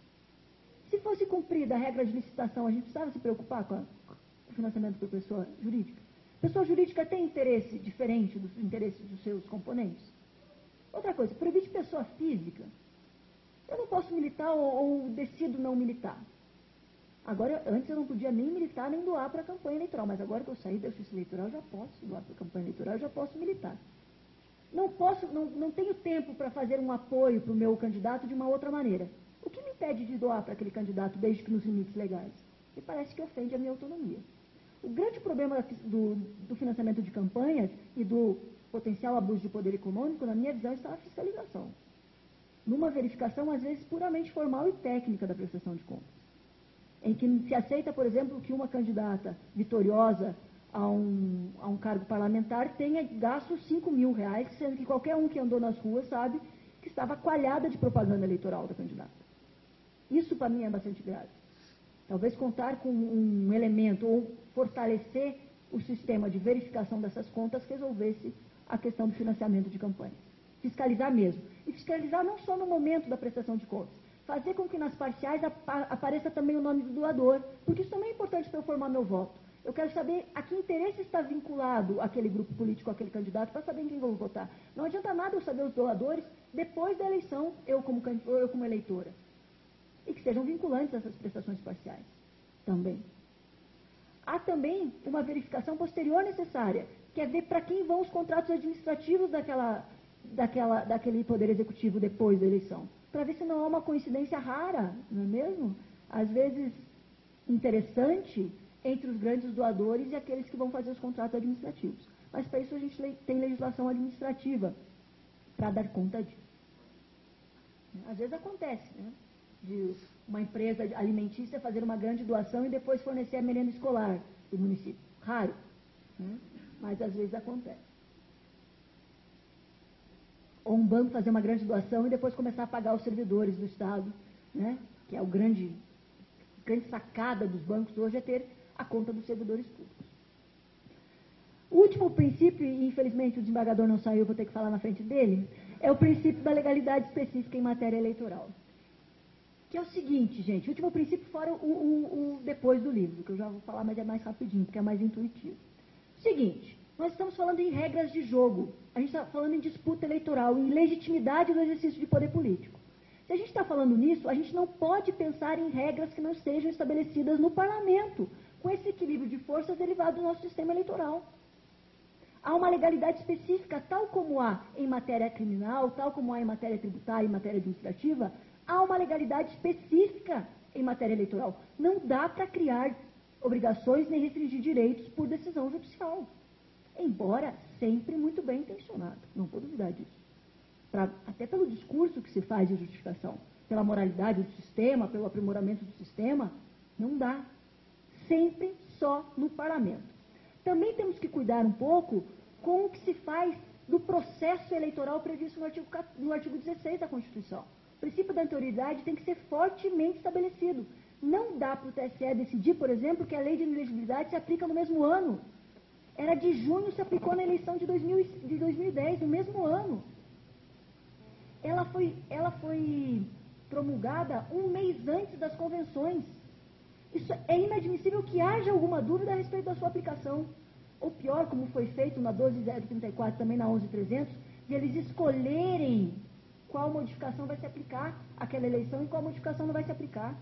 Se fosse cumprida a regra de licitação, a gente precisava se preocupar com o financiamento para pessoa jurídica? Pessoa jurídica tem interesse diferente dos interesses dos seus componentes? Outra coisa, proibir de pessoa física. Eu não posso militar ou decido não militar. Agora, antes eu não podia nem militar, nem doar para a campanha eleitoral, mas agora que eu saí da justiça eleitoral, eu já posso doar para a campanha eleitoral, eu já posso militar. Não tenho tempo para fazer um apoio para o meu candidato de uma outra maneira. O que me impede de doar para aquele candidato, desde que nos limites legais? Me parece que ofende a minha autonomia. O grande problema do financiamento de campanhas e do potencial abuso de poder econômico, na minha visão, está na fiscalização. Numa verificação, às vezes, puramente formal e técnica da prestação de contas. Em que se aceita, por exemplo, que uma candidata vitoriosa a um cargo parlamentar tenha gasto R$5.000, sendo que qualquer um que andou nas ruas sabe que estava coalhada de propaganda eleitoral da candidata. Isso, para mim, é bastante grave. Talvez contar com um elemento ou fortalecer o sistema de verificação dessas contas resolvesse a questão do financiamento de campanha. Fiscalizar mesmo. E fiscalizar não só no momento da prestação de contas. Fazer com que nas parciais apareça também o nome do doador, porque isso também é importante para eu formar meu voto. Eu quero saber a que interesse está vinculado aquele grupo político, aquele candidato, para saber em quem eu vou votar. Não adianta nada eu saber os doadores depois da eleição, eu como eleitora. E que sejam vinculantes essas prestações parciais também. Há também uma verificação posterior necessária, que é ver para quem vão os contratos administrativos daquele poder executivo depois da eleição. Para ver se não há uma coincidência rara, não é mesmo? Às vezes interessante entre os grandes doadores e aqueles que vão fazer os contratos administrativos. Mas para isso a gente tem legislação administrativa para dar conta disso. Às vezes acontece, né? De uma empresa alimentícia fazer uma grande doação e depois fornecer a merenda escolar do município. Raro, né? Mas às vezes acontece. Ou um banco fazer uma grande doação e depois começar a pagar os servidores do Estado, né? Que é a grande sacada dos bancos hoje é ter a conta dos servidores públicos. O último princípio, e infelizmente o desembargador não saiu, vou ter que falar na frente dele, é o princípio da legalidade específica em matéria eleitoral. Que é o seguinte, gente, o último princípio fora o depois do livro, que eu já vou falar, mas é mais rapidinho, porque é mais intuitivo. Seguinte, nós estamos falando em regras de jogo, a gente está falando em disputa eleitoral, em legitimidade do exercício de poder político. Se a gente está falando nisso, a gente não pode pensar em regras que não estejam estabelecidas no parlamento, com esse equilíbrio de forças derivado do nosso sistema eleitoral. Há uma legalidade específica, tal como há em matéria criminal, tal como há em matéria tributária, em matéria administrativa, há uma legalidade específica em matéria eleitoral. Não dá para criar obrigações nem restringir direitos por decisão judicial. Embora sempre muito bem intencionado, não vou duvidar disso. Até pelo discurso que se faz de justificação, pela moralidade do sistema, pelo aprimoramento do sistema, não dá. Sempre só no parlamento. Também temos que cuidar um pouco com o que se faz do processo eleitoral previsto no artigo 16 da Constituição. O princípio da anterioridade tem que ser fortemente estabelecido. Não dá para o TSE decidir, por exemplo, que a lei de inelegibilidade se aplica no mesmo ano. Era de junho, se aplicou na eleição de 2010, no mesmo ano. Ela foi promulgada um mês antes das convenções. Isso é inadmissível que haja alguma dúvida a respeito da sua aplicação. Ou pior, como foi feito na 12.034, também na 11.300, de eles escolherem qual modificação vai se aplicar àquela eleição e qual modificação não vai se aplicar.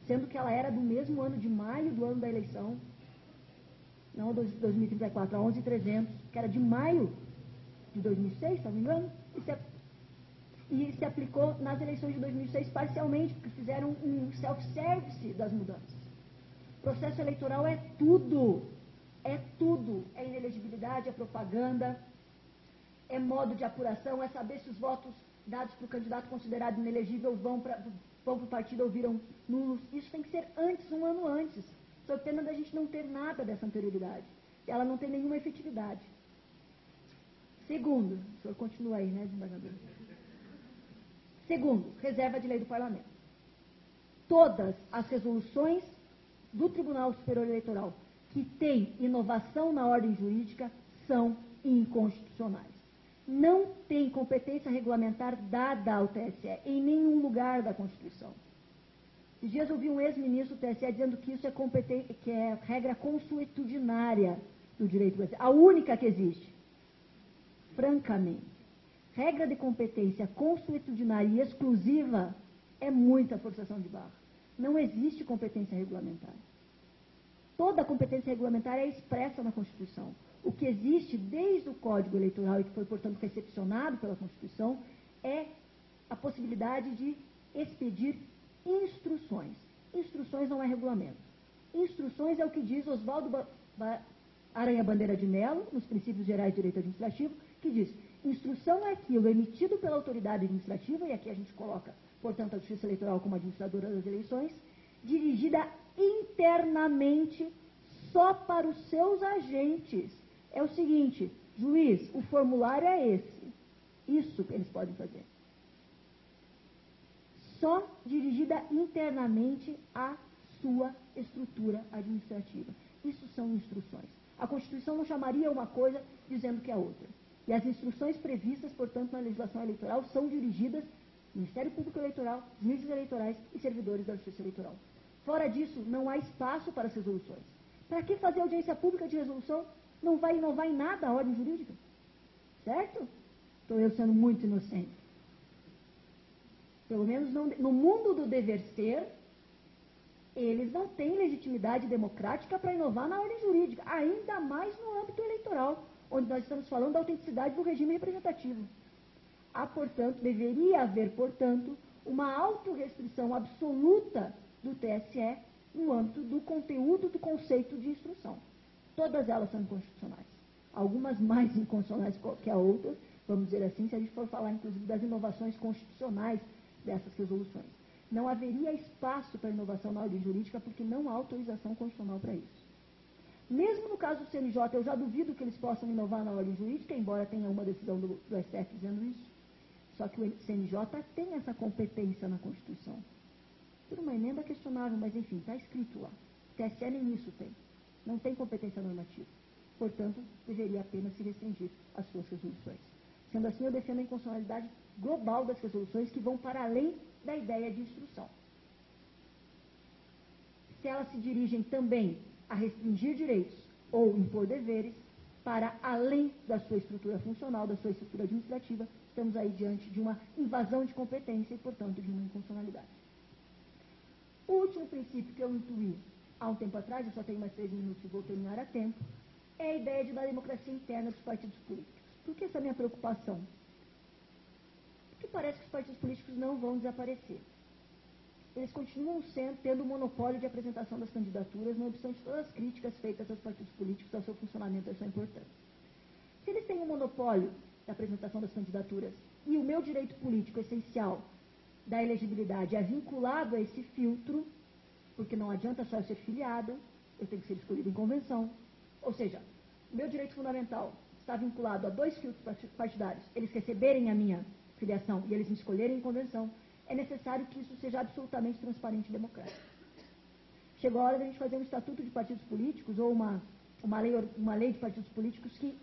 Sendo que ela era do mesmo ano de maio do ano da eleição. Não 2034, a 11.300, que era de maio de 2006, se não me engano, e se aplicou nas eleições de 2006 parcialmente, porque fizeram um self-service das mudanças. O processo eleitoral é tudo. É tudo. É inelegibilidade, é propaganda, é modo de apuração, é saber se os votos dados para o candidato considerado inelegível vão para o partido ou viram nulos. Isso tem que ser antes, um ano antes. Só pena da gente não ter nada dessa anterioridade. Ela não tem nenhuma efetividade. Segundo, o senhor continua aí, né, desembargador? Segundo, reserva de lei do parlamento. Todas as resoluções do Tribunal Superior Eleitoral que tem inovação na ordem jurídica são inconstitucionais. Não tem competência regulamentar dada ao TSE em nenhum lugar da Constituição. Esses dias eu vi um ex-ministro do TSE dizendo que isso que é regra consuetudinária do direito brasileiro, a única que existe. Francamente, regra de competência consuetudinária e exclusiva é muita forçação de barra. Não existe competência regulamentar. Toda a competência regulamentar é expressa na Constituição. O que existe desde o Código Eleitoral e que foi, portanto, recepcionado pela Constituição é a possibilidade de expedir instruções. Instruções não é regulamento. Instruções é o que diz Oswaldo Aranha Bandeira de Mello, nos Princípios Gerais de Direito Administrativo, que diz: instrução é aquilo emitido pela autoridade administrativa, e aqui a gente coloca, portanto, a Justiça Eleitoral como administradora das eleições, dirigida internamente só para os seus agentes. É o seguinte, juiz, o formulário é esse. Isso que eles podem fazer. Só dirigida internamente à sua estrutura administrativa. Isso são instruções. A Constituição não chamaria uma coisa dizendo que é outra. E as instruções previstas, portanto, na legislação eleitoral são dirigidas ao Ministério Público Eleitoral, juízes eleitorais e servidores da Justiça Eleitoral. Fora disso, não há espaço para as resoluções. Para que fazer audiência pública de resolução? Não vai inovar em nada a ordem jurídica. Certo? Estou eu sendo muito inocente. Pelo menos não, no mundo do dever ser, eles não têm legitimidade democrática para inovar na ordem jurídica, ainda mais no âmbito eleitoral, onde nós estamos falando da autenticidade do regime representativo. Deveria haver, portanto, uma autorrestrição absoluta do TSE no âmbito do conteúdo do conceito de instrução. Todas elas são inconstitucionais. Algumas mais inconstitucionais que a outras, vamos dizer assim, se a gente for falar, inclusive, das inovações constitucionais dessas resoluções. Não haveria espaço para inovação na ordem jurídica porque não há autorização constitucional para isso. Mesmo no caso do CNJ, eu já duvido que eles possam inovar na ordem jurídica, embora tenha uma decisão do STF dizendo isso. Só que o CNJ tem essa competência na Constituição. Por uma emenda questionável, mas enfim, está escrito lá. O TSE nem isso tem. Não tem competência normativa. Portanto, deveria apenas se restringir às suas resoluções. Sendo assim, eu defendo a inconstitucionalidade global das resoluções que vão para além da ideia de instrução. Se elas se dirigem também a restringir direitos ou impor deveres, para além da sua estrutura funcional, da sua estrutura administrativa, estamos aí diante de uma invasão de competência e, portanto, de uma inconstitucionalidade. O último princípio que eu intuí há um tempo atrás, eu só tenho mais 3 minutos e vou terminar a tempo, é a ideia da democracia interna dos partidos políticos. Por que essa minha preocupação? Porque parece que os partidos políticos não vão desaparecer. Eles continuam tendo o monopólio de apresentação das candidaturas, não obstante todas as críticas feitas aos partidos políticos, ao seu funcionamento e à sua importância. Se eles têm o monopólio da apresentação das candidaturas e o meu direito político essencial da elegibilidade é vinculado a esse filtro, porque não adianta só eu ser filiado, eu tenho que ser escolhido em convenção. Ou seja, o meu direito fundamental está vinculado a 2 filtros partidários, eles receberem a minha filiação e eles me escolherem em convenção, é necessário que isso seja absolutamente transparente e democrático. Chegou a hora de a gente fazer um estatuto de partidos políticos ou uma lei de partidos políticos que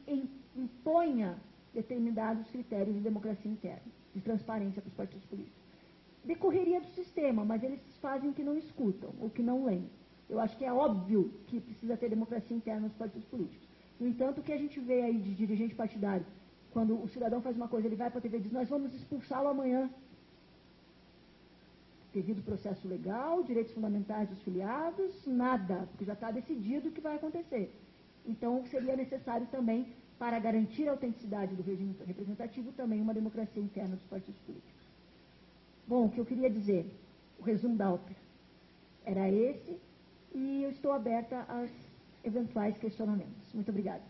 imponha determinados critérios de democracia interna, de transparência para os partidos políticos. Decorreria do sistema, mas eles fazem o que não escutam, ou que não leem. Eu acho que é óbvio que precisa ter democracia interna nos partidos políticos. No entanto, o que a gente vê aí de dirigente partidário, quando o cidadão faz uma coisa, ele vai para a TV e diz, nós vamos expulsá-lo amanhã. Devido processo legal, direitos fundamentais dos filiados, nada, porque já está decidido o que vai acontecer. Então, seria necessário também, para garantir a autenticidade do regime representativo, também uma democracia interna dos partidos políticos. Bom, o que eu queria dizer, o resumo da ópera, era esse, e eu estou aberta aos eventuais questionamentos. Muito obrigada.